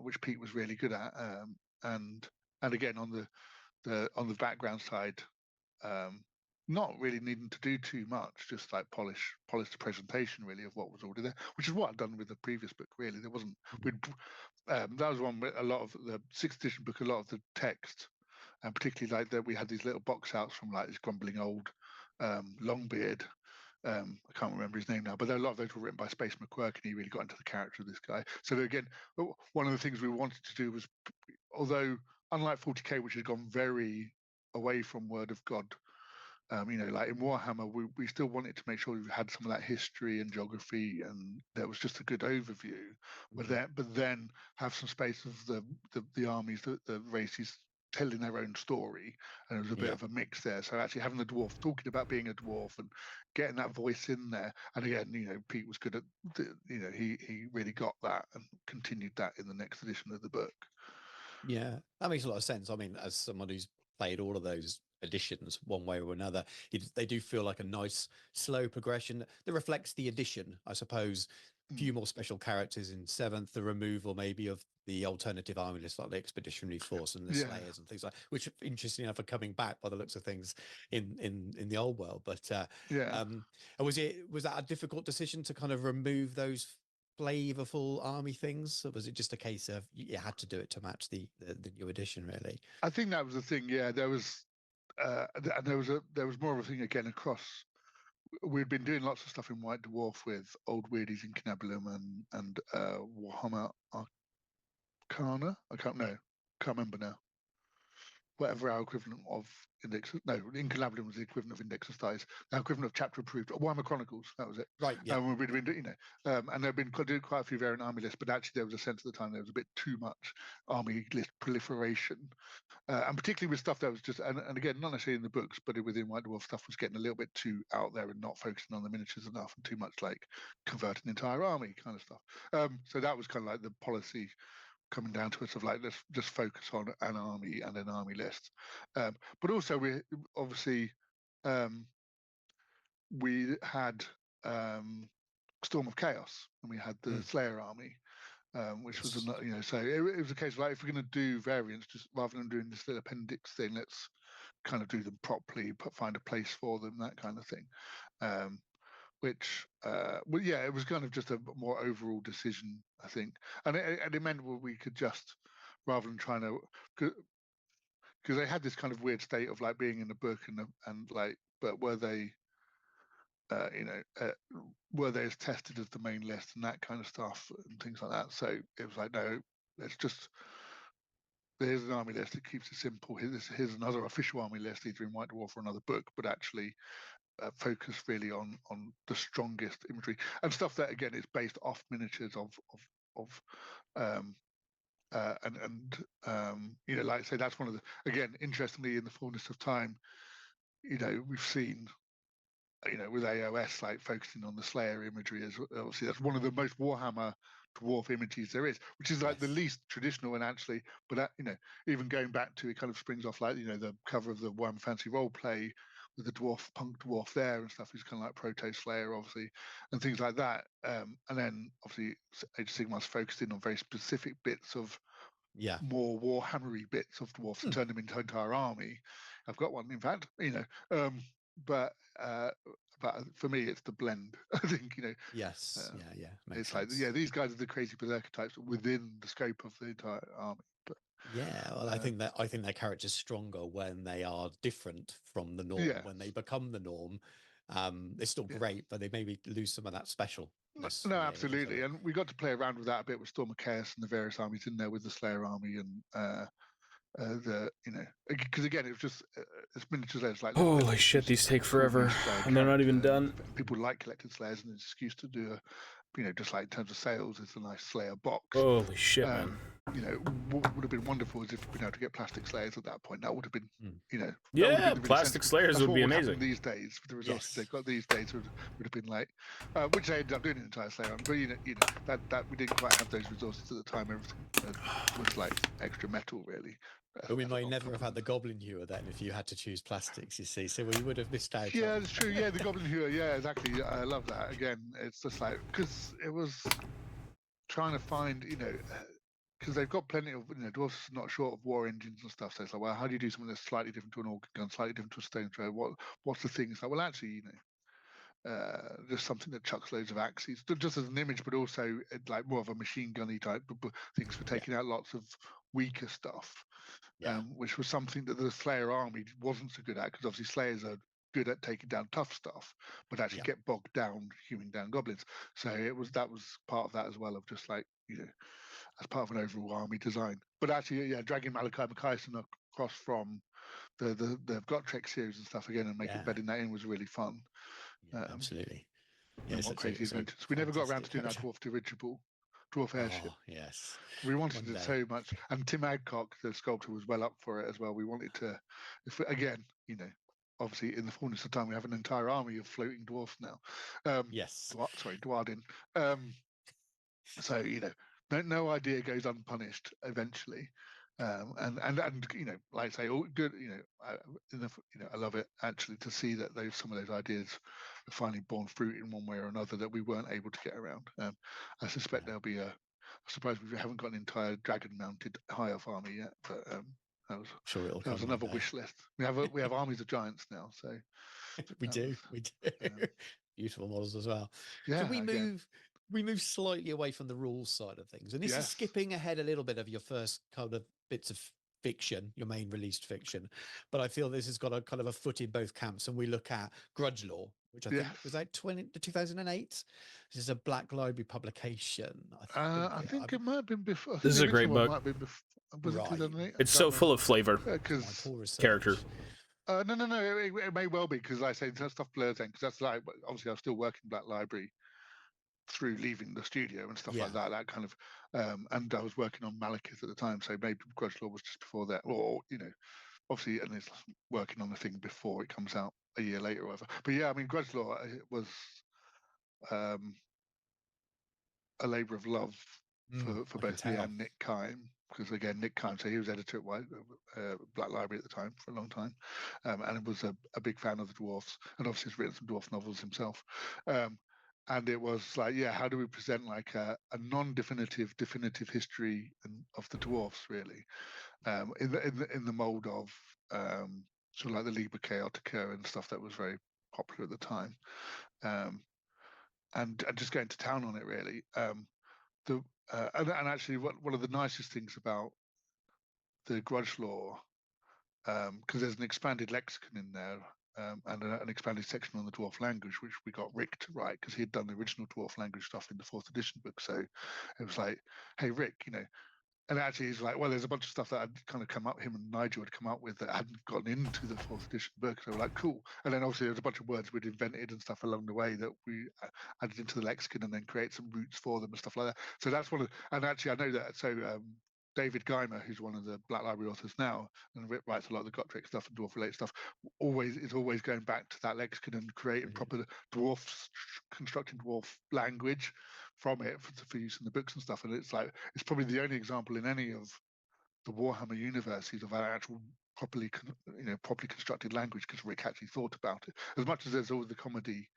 Speaker 8: which Pete was really good at. And again on the background side, not really needing to do too much, just like polish the presentation really of what was already there, which is what I've done with the previous book. Really, there wasn't. That was one with a lot of the 6th edition book. A lot of the text, and particularly like that, we had these little box outs from like this grumbling old Longbeard. I can't remember his name now, but a lot of those were written by Space McQuirk, and he really got into the character of this guy. So again, one of the things we wanted to do was, although unlike 40k, which had gone very away from Word of God, like in Warhammer, we still wanted to make sure we had some of that history and geography, and there was just a good overview. But then have some space of the armies, the races telling their own story, and it was a bit of a mix there. So actually having the dwarf talking about being a dwarf and getting that voice in there, and again, Pete was good at, he really got that and continued that in the next edition of the book.
Speaker 7: Yeah, that makes a lot of sense. I mean, as someone who's played all of those editions one way or another, they do feel like a nice slow progression that reflects the edition, I suppose. A few more special characters in 7th, the removal maybe of the alternative army list like the Expeditionary Force and the Slayers and things like, which interesting enough are coming back by the looks of things in the old world. But was that a difficult decision to kind of remove those flavorful army things, or was it just a case of you had to do it to match the new edition? Really,
Speaker 8: I think that was the thing. Yeah, there was more of a thing again across. We'd been doing lots of stuff in White Dwarf with Old Weirdies in Cannabulum and Warhammer Arcana. I can't remember now. Whatever our equivalent of Index, no, Incalabulum was the equivalent of Index of Styes, the equivalent of Chapter Approved, Warhammer Chronicles, that was it.
Speaker 7: Right, yeah.
Speaker 8: We'd been doing, and there'd been doing quite a few variant army lists, but actually there was a sense at the time there was a bit too much army list proliferation, and particularly with stuff that was just, and again, not necessarily in the books, but within White Dwarf, stuff was getting a little bit too out there and not focusing on the miniatures enough, and too much like converting an entire army kind of stuff. So that was kind of like the policy coming down to us of like, let's just focus on an army and an army list. But also we obviously we had Storm of Chaos, and we had the Slayer army, which was so it was a case of like, if we're going to do variants, just rather than doing this little appendix thing, let's kind of do them properly, find a place for them, that kind of thing. Which, it was kind of just a more overall decision, I think, and it meant we could just, rather than trying to, because they had this kind of weird state of like being in the book and like, but were they, were they as tested as the main list and that kind of stuff and things like that? So it was like, no, let's just. Here's an army list. It keeps it simple. Here's another official army list, either in White Dwarf or another book, but actually focus really on the strongest imagery and stuff that again is based off miniatures of like I say, that's one of the, again, interestingly, in the fullness of time, we've seen, with AOS like focusing on the Slayer imagery, as obviously that's one of the most Warhammer dwarf images there is, which is like the least traditional, and actually, but that, even going back to, it kind of springs off like, the cover of the Warhammer Fantasy role play with the punk dwarf there and stuff is kind of like Proto Slayer, obviously, and things like that. And then obviously Age of Sigmar's focused in on very specific bits of more Warhammery bits of dwarfs and turn them into an entire army. I've got one, in fact, but for me, it's the blend. I think,
Speaker 7: Yes, makes
Speaker 8: it's
Speaker 7: sense.
Speaker 8: like, these guys are the crazy berserker types within the scope of the entire army. But
Speaker 7: well, I think their characters stronger when they are different from the norm. When they become the norm, they're still great, but they maybe lose some of that special.
Speaker 8: No, absolutely, and we got to play around with that a bit with Storm of Chaos and the various armies in there with the Slayer army and because again, it was just it's miniatures. It's like,
Speaker 1: holy shit, these take forever, and they're not even done.
Speaker 8: People like collected Slayers, and it's an excuse to do just like in terms of sales, is a nice Slayer box.
Speaker 1: Holy shit, man.
Speaker 8: What would have been wonderful is if we'd been able to get plastic Slayers at that point. That would have been, that
Speaker 1: Yeah,
Speaker 8: would have been the really
Speaker 1: plastic Slayers
Speaker 8: that's
Speaker 1: would
Speaker 8: what
Speaker 1: be
Speaker 8: would
Speaker 1: amazing.
Speaker 8: happen these days with the resources they've got these days. Would have been like, which they ended up doing an entire Slayer on. But that we didn't quite have those resources at the time. Everything was like extra metal, really.
Speaker 7: But we might never have had the Goblin Hewer then if you had to choose plastics, you see. So we would have missed out.
Speaker 8: Yeah, that's true. Yeah, the Goblin Hewer. Yeah, exactly. I love that. Again, it's just like, because it was trying to find, because they've got plenty of, Dwarfs not short of war engines and stuff. So it's like, well, how do you do something that's slightly different to an organ gun, slightly different to a stone throw? What's the thing? It's like, well, actually, just something that chucks loads of axes, just as an image, but also like more of a machine gunny type things for taking out lots of weaker stuff. Which was something that the Slayer army wasn't so good at, because obviously Slayers are good at taking down tough stuff, but actually get bogged down hewing down goblins. So that was part of that as well, of just like, as part of an overall army design. But actually, dragging Malachi McKayson across from the Gotrek series and stuff again and bedding that in was really fun.
Speaker 7: Absolutely.
Speaker 8: And what crazy adventures. We never got around to doing our Dwarf dirigible, Dwarf airship.
Speaker 7: Oh, yes.
Speaker 8: We wanted it so much. And Tim Adcock, the sculptor, was well up for it as well. We wanted to, obviously in the fullness of time, we have an entire army of floating dwarfs now.
Speaker 7: Yes.
Speaker 8: Dwardin. So, no idea goes unpunished eventually. And like I say, all good. I love it actually to see that some of those ideas have finally borne fruit in one way or another that we weren't able to get around. I suspect there'll be I'm surprised we haven't got an entire dragon-mounted high-elf army yet, but that was another wish list. We have armies of giants now, so
Speaker 7: we do. Beautiful models as well.
Speaker 8: Yeah,
Speaker 7: so we move slightly away from the rules side of things, and this is skipping ahead a little bit of your first kind of bits of fiction, your main released fiction, but I feel this has got a kind of a foot in both camps, and we look at Grudge Law, which I think was out 2008. This is a Black Library publication.
Speaker 8: I think it might have been before.
Speaker 1: This is a great book.
Speaker 8: Might have been before. Was it 2008?
Speaker 1: It's so full of flavor. Character.
Speaker 8: No. It may well be, because like I say that stuff blurs in, because that's like, obviously I was still working Black Library through leaving the studio and stuff like that kind of, and I was working on Malekith at the time, so maybe Grudge Law was just before that, or obviously, and it's working on the thing before it comes out a year later or whatever. But yeah, I mean, Grudge Law was a labour of love for both me and Nick Kime, because again, Nick Kime, so he was editor at Black Library at the time for a long time, and was a big fan of the dwarfs, and obviously has written some dwarf novels himself. And it was like, how do we present like a non-definitive, definitive history of the dwarfs, really, in the mold of sort of like the Liber Chaotica and stuff that was very popular at the time, and just going to town on it, really. And actually, one of the nicest things about the Grudge Law, because there's an expanded lexicon in there, and an expanded section on the dwarf language, which we got Rick to write, because he had done the original dwarf language stuff in the 4th edition book. So it was like, hey Rick, and actually he's like, well, there's a bunch of stuff that I'd kind of come up, him and Nigel had come up with, that hadn't gotten into the 4th edition book. So we're like, cool. And then obviously there's a bunch of words we'd invented and stuff along the way that we added into the lexicon, and then create some roots for them and stuff like that. So that's one of, and actually I know that, so David Geimer, who's one of the Black Library authors now, and writes a lot of the Gotrek stuff and dwarf related stuff, is always going back to that lexicon and creating proper constructing dwarf language from it for use in the books and stuff. And it's like, it's probably the only example in any of the Warhammer universes of an actual properly constructed language, because Rick actually thought about it. As much as there's all the comedy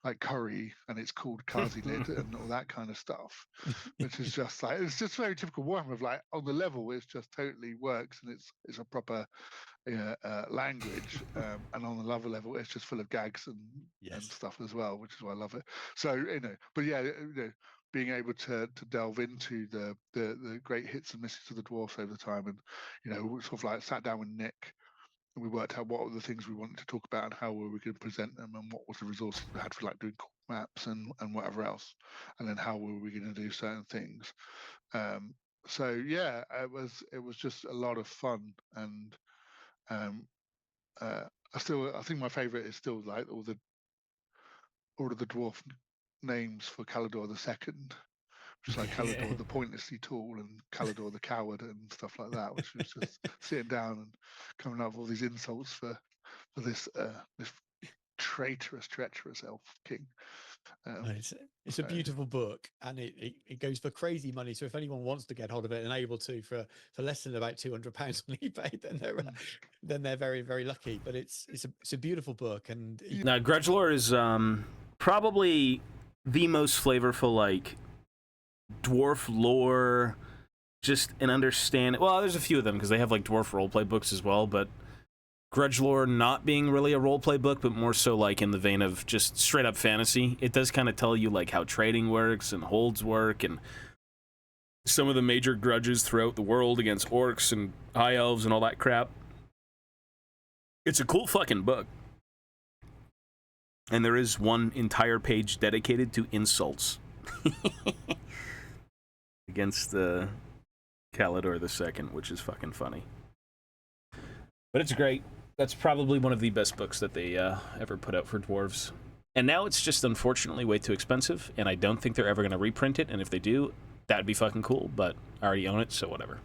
Speaker 8: like Curry, and it's called Kazi Lid and all that kind of stuff, which is just like, it's just very typical Warhammer, of like, on the level it's just totally works, and it's a proper language, and on the other level it's just full of gags and stuff as well, which is why I love it. So but being able to delve into the great hits and misses of the dwarfs over time, and sort of like sat down with Nick, and we worked out what were the things we wanted to talk about, and how were we going to present them, and what was the resources we had for like doing maps and whatever else, and then how were we going to do certain things. So yeah, it was just a lot of fun, and I think my favorite is still like all of the dwarf names for Calador the Second, which is like Calador the Pointlessly Tall and Calador the Coward and stuff like that, which was just sitting down and coming up with all these insults for this this treacherous elf king.
Speaker 7: It's a beautiful book, and it goes for crazy money. So if anyone wants to get hold of it and able to for less than about £200 on eBay, then they're very, very lucky. But it's a beautiful book. And
Speaker 1: now Grudgelore is probably the most flavorful, like, dwarf lore, just an understanding. Well, there's a few of them because they have like dwarf roleplay books as well, but Grudgelore not being really a roleplay book, but more so like in the vein of just straight up fantasy. It does kind of tell you like how trading works and holds work and some of the major grudges throughout the world against orcs and high elves and all that crap. It's a cool fucking book. And there is one entire page dedicated to insults against Calador II, which is fucking funny. But it's great. That's probably one of the best books that they ever put out for dwarves. And now it's just unfortunately way too expensive, and I don't think they're ever going to reprint it, and if they do, that'd be fucking cool, but I already own it, so whatever.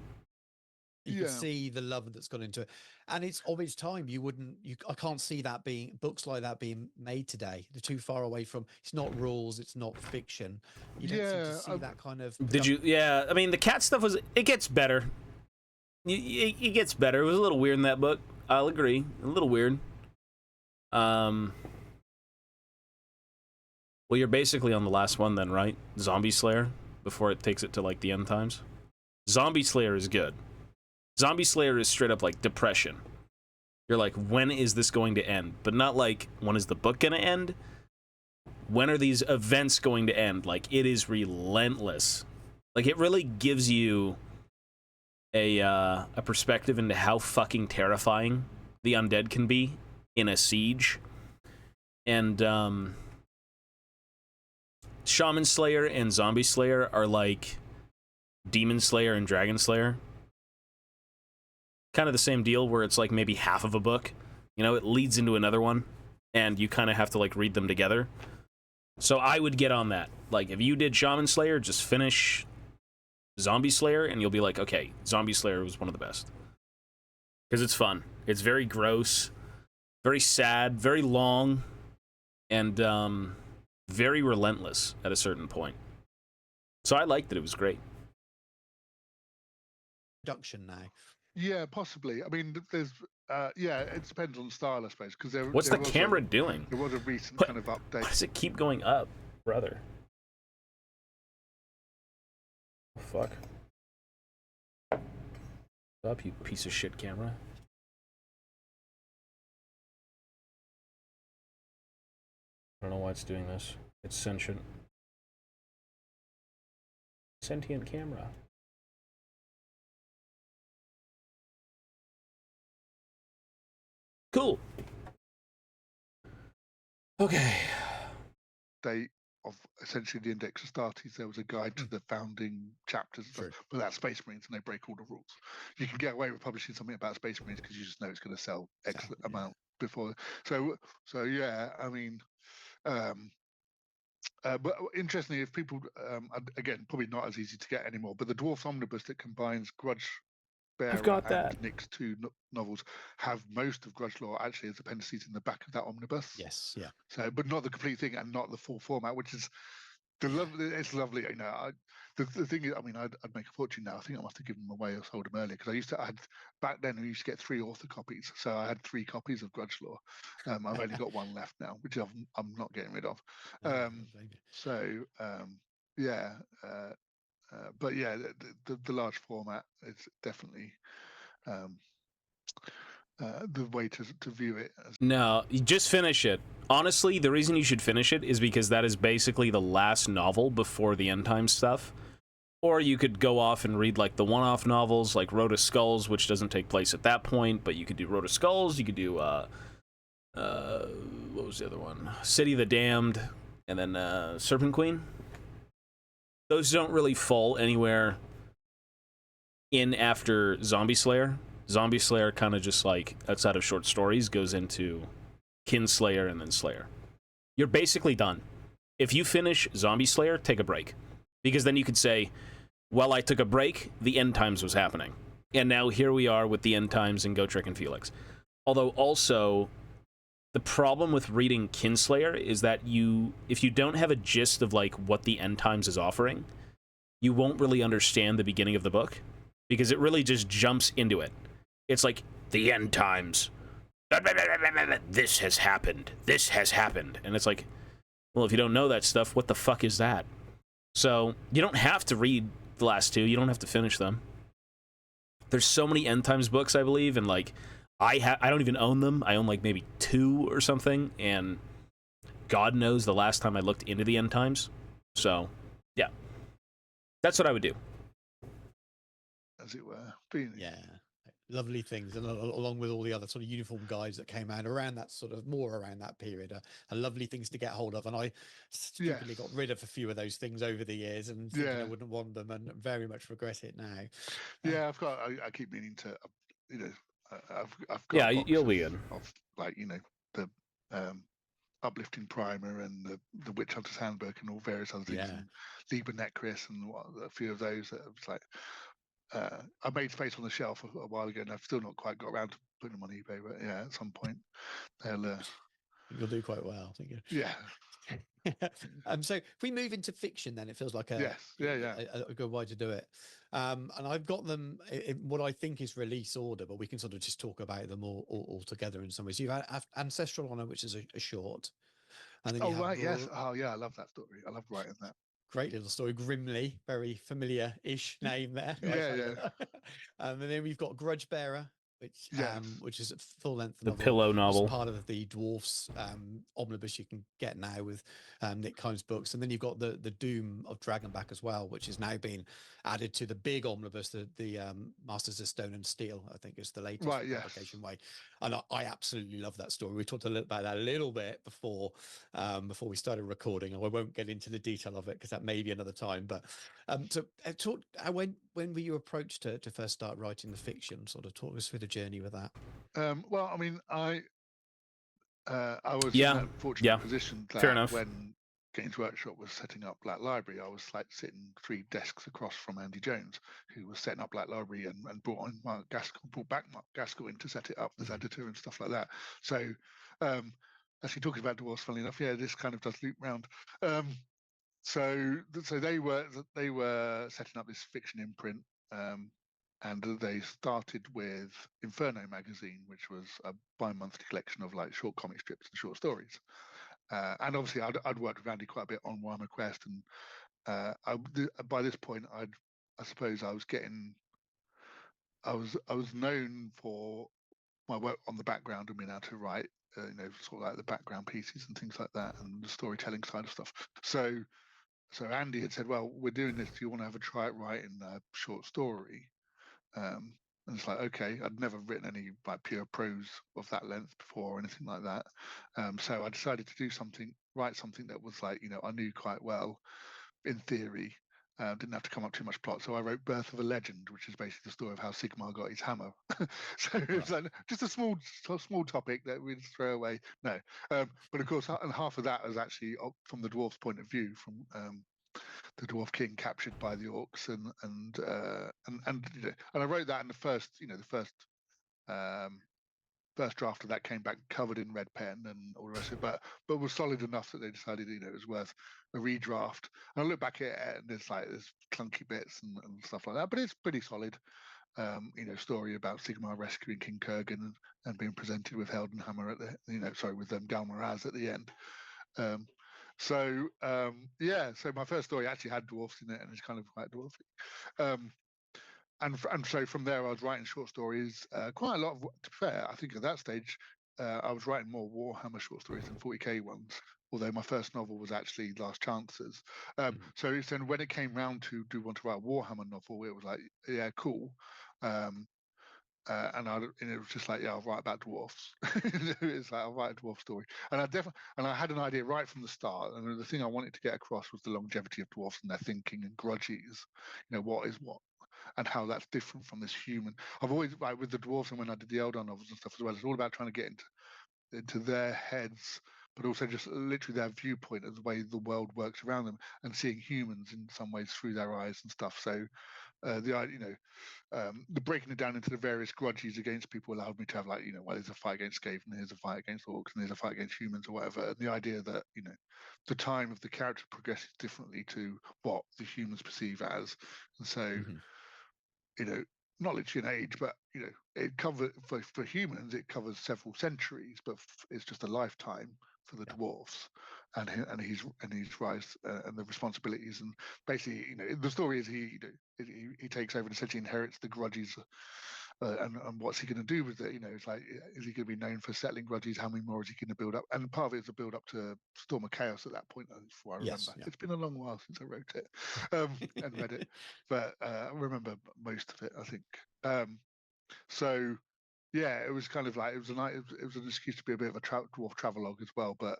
Speaker 7: You can see the love that's gone into it, and it's of its time. I can't see that being books like that being made today. They're too far away from. It's not rules. It's not fiction. You don't seem to see that kind of.
Speaker 1: Did you? Yeah, I mean, the cat stuff it gets better. It gets better. It was a little weird in that book. I'll agree, a little weird. Well, you're basically on the last one then, right? Zombie Slayer, before it takes it to like the end times. Zombie Slayer is good. Zombie Slayer is straight up like depression. You're like, when is this going to end? But not like, when is the book going to end? When are these events going to end? Like, it is relentless. Like, it really gives you a perspective into how fucking terrifying the undead can be in a siege. And Shaman Slayer and Zombie Slayer are like Demon Slayer and Dragon Slayer. Kind of the same deal where it's like maybe half of a book. You know, it leads into another one, and you kind of have to like read them together. So I would get on that. Like, if you did Shaman Slayer, just finish Zombie Slayer, and you'll be like, okay, Zombie Slayer was one of the best. Because it's fun. It's very gross, very sad, very long, and very relentless at a certain point. So I liked it. It was great.
Speaker 7: Production now.
Speaker 8: Yeah, possibly. I mean, there's it depends on style, I suppose. Because
Speaker 1: what's the camera doing?
Speaker 8: There was a recent kind of update.
Speaker 1: Why does it keep going up, brother? Oh, fuck. Up, you piece of shit camera. I don't know why it's doing this. It's sentient. Sentient camera. Cool. Okay.
Speaker 8: Date of essentially the Index Astartes, there was a guide to the founding chapters, but that's Space Marines, and they break all the rules. You can get away with publishing something about Space Marines because you just know it's going to sell X amount before. So yeah, I mean, but interestingly, if people, again, probably not as easy to get anymore, but the Dwarf Omnibus that combines Grudge Bearer and Nick's two novels have most of Grudgelore actually as appendices in the back of that omnibus.
Speaker 7: Yes, yeah.
Speaker 8: So, but not the complete thing and not the full format, which is it's lovely. You know, the thing is, I mean, I'd make a fortune now. I think I must have given them away or sold them earlier because I had back then we used to get 3 author copies, so I had 3 copies of Grudgelore. I've only got 1 left now, which I'm not getting rid of. But yeah, the large format is definitely the way to view it.
Speaker 1: No, you just finish it. Honestly, the reason you should finish it is because that is basically the last novel before the end time stuff. Or you could go off and read like the one-off novels like Road of Skulls, which doesn't take place at that point, but you could do Road of Skulls, you could do what was the other one? City of the Damned, and then Serpent Queen. Those don't really fall anywhere in after Zombie Slayer. Zombie Slayer kind of just like, outside of short stories, goes into Kinslayer and then Slayer. You're basically done. If you finish Zombie Slayer, take a break, because then you could say, "Well, I took a break. The end times was happening, and now here we are with the end times and Gotrek and Felix." Although also, the problem with reading Kinslayer is that if you don't have a gist of like what the end times is offering, you won't really understand the beginning of the book, because it really just jumps into it. It's like the end times. This has happened. This has happened, and it's like, well, if you don't know that stuff, what the fuck is that? So you don't have to read the last two. You don't have to finish them. There's so many end times books, I believe, and like I don't even own them. I own like maybe 2 or something, and God knows the last time I looked into the end times. So yeah, that's what I would do.
Speaker 8: As it were.
Speaker 7: Yeah, lovely things, and along with all the other sort of uniform guides that came out around that sort of more around that period, are lovely things to get hold of. And I stupidly got rid of a few of those things over the years, and thinking I wouldn't want them, and very much regret it now.
Speaker 8: Yeah, I keep meaning to, you know, I've got
Speaker 1: Yeah,
Speaker 8: a box
Speaker 1: you'll be good.
Speaker 8: of like, you know, the uplifting primer and the witch hunter's handbook and all various other things, and Liber Necris and a few of those that was like I made space on the shelf a while ago, and I've still not quite got around to putting them on eBay, but yeah, at some point they'll
Speaker 7: you'll do quite well, I think.
Speaker 8: yeah.
Speaker 7: So if we move into fiction, then it feels like a good way to do it. And I've got them in what I think is release order, but we can sort of just talk about them all together in some ways. You've had Ancestral Honor, which is a short, and then you have
Speaker 8: Yes. Oh yeah, I love that story. I love writing that.
Speaker 7: Great little story. Grimly, very familiar-ish name there. And then we've got Grudge Bearer, which is a full-length
Speaker 1: The
Speaker 7: novel.
Speaker 1: pillow novel.
Speaker 7: It's part of the Dwarfs omnibus you can get now with Nick Kimes books. And then you've got the Doom of Dragonback as well, which has now been added to the big omnibus, the Masters of Stone and Steel, I think is the latest publication way. And I absolutely love that story. We talked about that a little bit before we started recording, and I won't get into the detail of it because that may be another time. But when were you approached to first start writing the fiction? Sort of talk us through the journey with that.
Speaker 8: Well, I mean, I was in that fortunate position that when Games Workshop was setting up Black Library, I was like sitting 3 desks across from Andy Jones, who was setting up Black Library and brought back Mark Gaskell in to set it up as editor and stuff like that. So actually talking about Dwarfs, funnily enough, this kind of does loop round. So they were setting up this fiction imprint, and they started with Inferno magazine, which was a bi-monthly collection of like short comic strips and short stories. And obviously, I'd worked with Andy quite a bit on Warhammer Quest, and by this point, I suppose I was known for my work on the background and being able to write, sort of like the background pieces and things like that, and the storytelling side of stuff. So Andy had said, "Well, we're doing this. Do you want to have a try at writing a short story?" And it's like, okay, I'd never written any like pure prose of that length before or anything like that. So I decided to write something that was like, I knew quite well in theory. Didn't have to come up too much plot. So I wrote Birth of a Legend, which is basically the story of how Sigmar got his hammer. So it's like just a small topic that we'd throw away. No. But of course, and half of that was actually from the dwarf's point of view, from the Dwarf King captured by the orcs, and I wrote that in the first first draft of that came back covered in red pen and all the rest of it, but was solid enough that they decided it was worth a redraft. And I look back at it and there's clunky bits and stuff like that, but it's pretty solid. Story about Sigmar rescuing King Kurgan and being presented with Heldenhammer at the with Galmaraz at the end. So my first story actually had dwarfs in it, and it's kind of quite dwarfy. And so from there, I was writing short stories, quite a lot of. To be fair, I think at that stage, I was writing more Warhammer short stories than 40k ones. Although my first novel was actually Last Chances. So then when it came round to do want to write a Warhammer novel, it was like, yeah, cool. And it was just like, yeah, I'll write about dwarfs. It's like, I'll write a dwarf story. And I had an idea right from the start. And the thing I wanted to get across was the longevity of dwarfs and their thinking and grudges. What is what, and how that's different from this human. I've always, like with the dwarfs and when I did the Eldar novels and stuff as well, it's all about trying to get into their heads but also just literally their viewpoint of the way the world works around them, and seeing humans in some ways through their eyes and stuff. So the breaking it down into the various grudges against people allowed me to have, like, well, there's a fight against Skaven, and there's a fight against orcs, and there's a fight against humans or whatever. And the idea that the time of the character progresses differently to what the humans perceive as, and so knowledge in age, but it covers for humans, it covers several centuries, but it's just a lifetime for the dwarfs, and his rise and the responsibilities, and basically, the story is he takes over and essentially inherits the grudges. And what's he going to do with it? It's like, is he going to be known for settling grudges? How many more is he going to build up? And part of it is a build up to Storm of Chaos at that point, before I remember.
Speaker 7: Yes, yeah.
Speaker 8: It's been a long while since I wrote it and read it, but I remember most of it, I think. So yeah, it was kind of like, it was an excuse to be a bit of a dwarf travelogue as well, but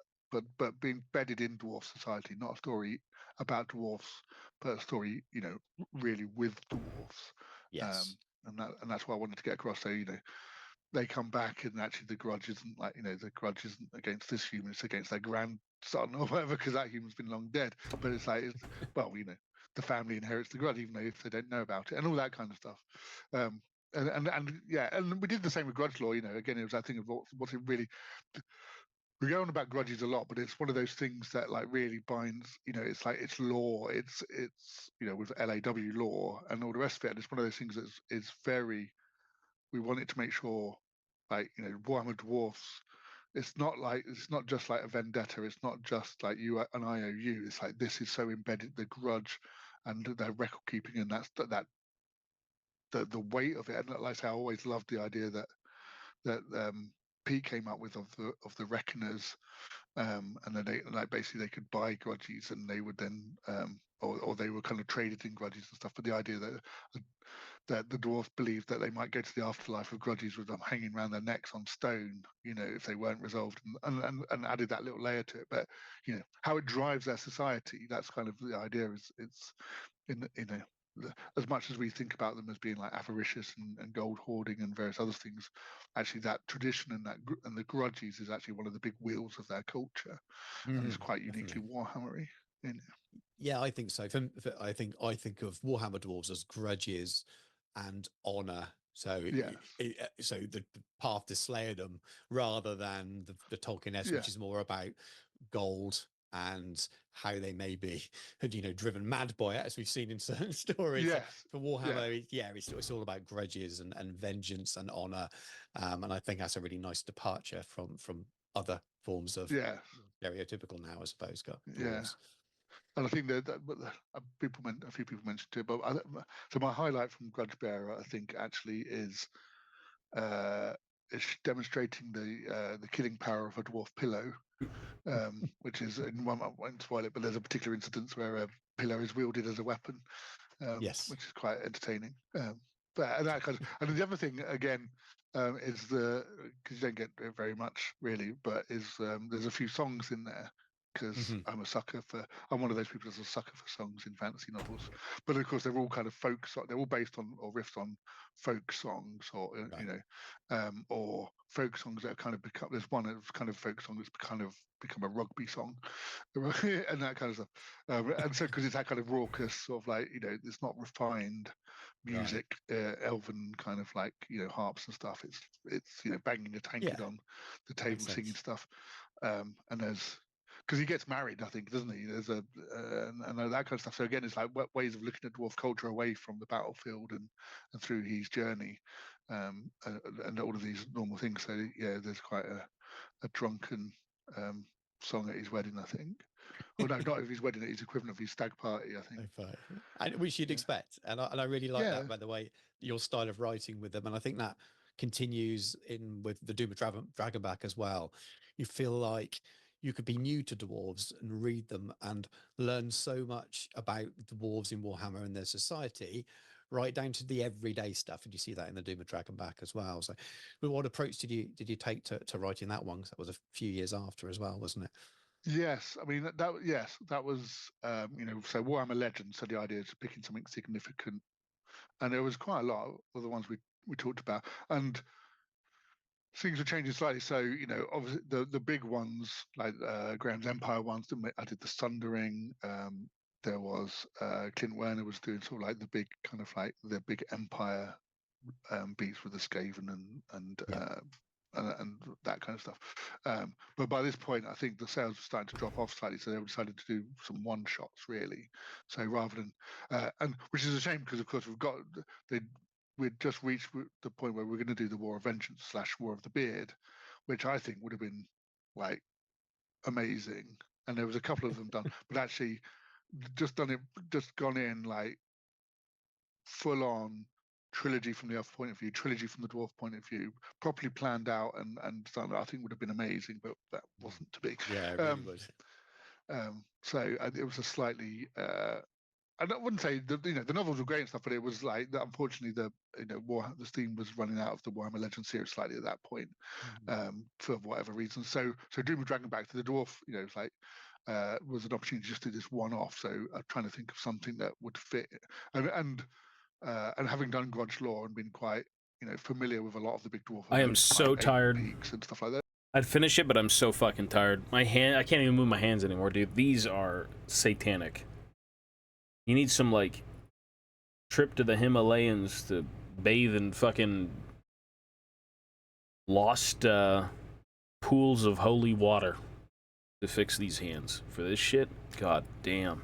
Speaker 8: being bedded in dwarf society, not a story about dwarfs, but a story, really with dwarfs.
Speaker 7: Yes.
Speaker 8: And that's what I wanted to get across. So they come back, and actually the grudge isn't like, the grudge isn't against this human, it's against their grandson or whatever, because that human's been long dead. But it's like, well, the family inherits the grudge, even though if they don't know about it, and all that kind of stuff. And yeah, and we did the same with grudge law. Again, it was that thing of what's it really. We go on about grudges a lot, but it's one of those things that, like, really binds. It's like, it's law. It's with LAW law and all the rest of it. And it's one of those things that is very. We wanted to make sure, like, Warhammer Dwarfs. It's not just like a vendetta. It's not just like an IOU. It's like, this is so embedded, the grudge and their record keeping, and that the weight of it. And like I say, I always loved the idea that Pete came up with, of the reckoners, and then basically they could buy grudges, and they would then or they were kind of traded in grudges and stuff. But the idea that the dwarves believed that they might go to the afterlife of grudges with them hanging around their necks on stone, if they weren't resolved, and added that little layer to it. But how it drives their society, that's kind of the idea. It's as much as we think about them as being like avaricious and gold hoarding and various other things, actually that tradition and the grudges is actually one of the big wheels of their culture, and it's quite uniquely Warhammery.
Speaker 7: Yeah, I think so. I think of Warhammer Dwarves as grudges and honor. So so the path to Slayerdom, rather than the Tolkien-esque, which is more about gold and how they may be, driven mad by it, as we've seen in certain stories.
Speaker 8: Yes.
Speaker 7: For Warhammer, it's all about grudges and vengeance and honor, and I think that's a really nice departure from other forms of stereotypical now, I suppose. Dwarves.
Speaker 8: And I think that a few people mentioned it, but so my highlight from Grudge Bearer, I think, actually is demonstrating the killing power of a dwarf pillow, which is, in one, I won't spoil it, but there's a particular instance where a pillow is wielded as a weapon, which is quite entertaining. And that kind of, and the other thing again is because you don't get it very much really, but there's a few songs in there, because I'm one of those people that's a sucker for songs in fantasy novels. But of course, they're all kind of they're all based on or riffs on folk songs, or or folk songs that have kind of become. There's one that's kind of folk song that's kind of become a rugby song, and that kind of stuff. And so, because it's that kind of raucous sort of, like, it's not refined music, elven kind of, like, harps and stuff. It's banging a tankard on the table, singing stuff. And there's, because he gets married, I think, doesn't he? There's and that kind of stuff. So again, it's like ways of looking at dwarf culture away from the battlefield and through his journey, and all of these normal things. So yeah, there's quite a drunken song at his wedding, I think. Oh no, not at his wedding, at his equivalent of his stag party, I think.
Speaker 7: And which you'd expect, and I really like that, by the way, your style of writing with them, and I think that continues in with the Doom of Dragonback as well. You feel like you could be new to dwarves and read them and learn so much about dwarves in Warhammer and their society, right down to the everyday stuff. And you see that in the Doom of Dragonback as well. So, but what approach did you take to writing that one? Because that was a few years after as well, wasn't it?
Speaker 8: Yes, I mean that was so Warhammer Legends. So the idea is picking something significant, and there was quite a lot of the ones we talked about, and things were changing slightly. So, you know, obviously the big ones, like Graham's Empire ones, I did the Sundering. There was Clint Werner was doing sort of like the big kind of like the big Empire beats with the Skaven and that kind of stuff. But by this point, I think the sales were starting to drop off slightly, so they decided to do some one shots really. So rather than and which is a shame because of course we'd just reached the point where we're going to do the War of Vengeance / War of the Beard, which I think would have been like amazing. And there was a couple of them done, but actually just gone in like full on trilogy from the elf point of view, trilogy from the dwarf point of view, properly planned out and done, I think would have been amazing, but that wasn't to be.
Speaker 7: Yeah, it really was.
Speaker 8: So it was a slightly I wouldn't say the novels were great and stuff, but it was like that. Unfortunately, the steam was running out of the Warhammer Legends series slightly at that point, for whatever reason. So Doom of Dragon back to the dwarf, it's like was an opportunity to just do this one off. So I'm trying to think of something that would fit, and having done Grudge Law and been quite familiar with a lot of the big dwarf.
Speaker 1: I am so tired.
Speaker 8: And stuff like that.
Speaker 1: I'd finish it, but I'm so fucking tired. I can't even move my hands anymore, dude. These are satanic. You need some, like, trip to the Himalayas to bathe in fucking lost pools of holy water to fix these hands. For this shit, god damn.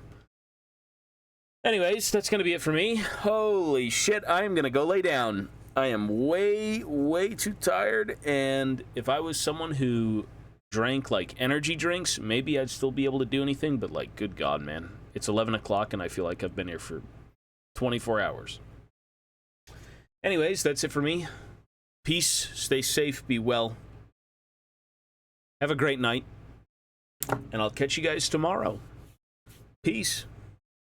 Speaker 1: Anyways, that's gonna be it for me. Holy shit, I am gonna go lay down. I am way, way too tired, and if I was someone who drank, like, energy drinks, maybe I'd still be able to do anything, but, like, good god, man. It's 11 o'clock, and I feel like I've been here for 24 hours. Anyways, that's it for me. Peace, stay safe, be well. Have a great night, and I'll catch you guys tomorrow. Peace.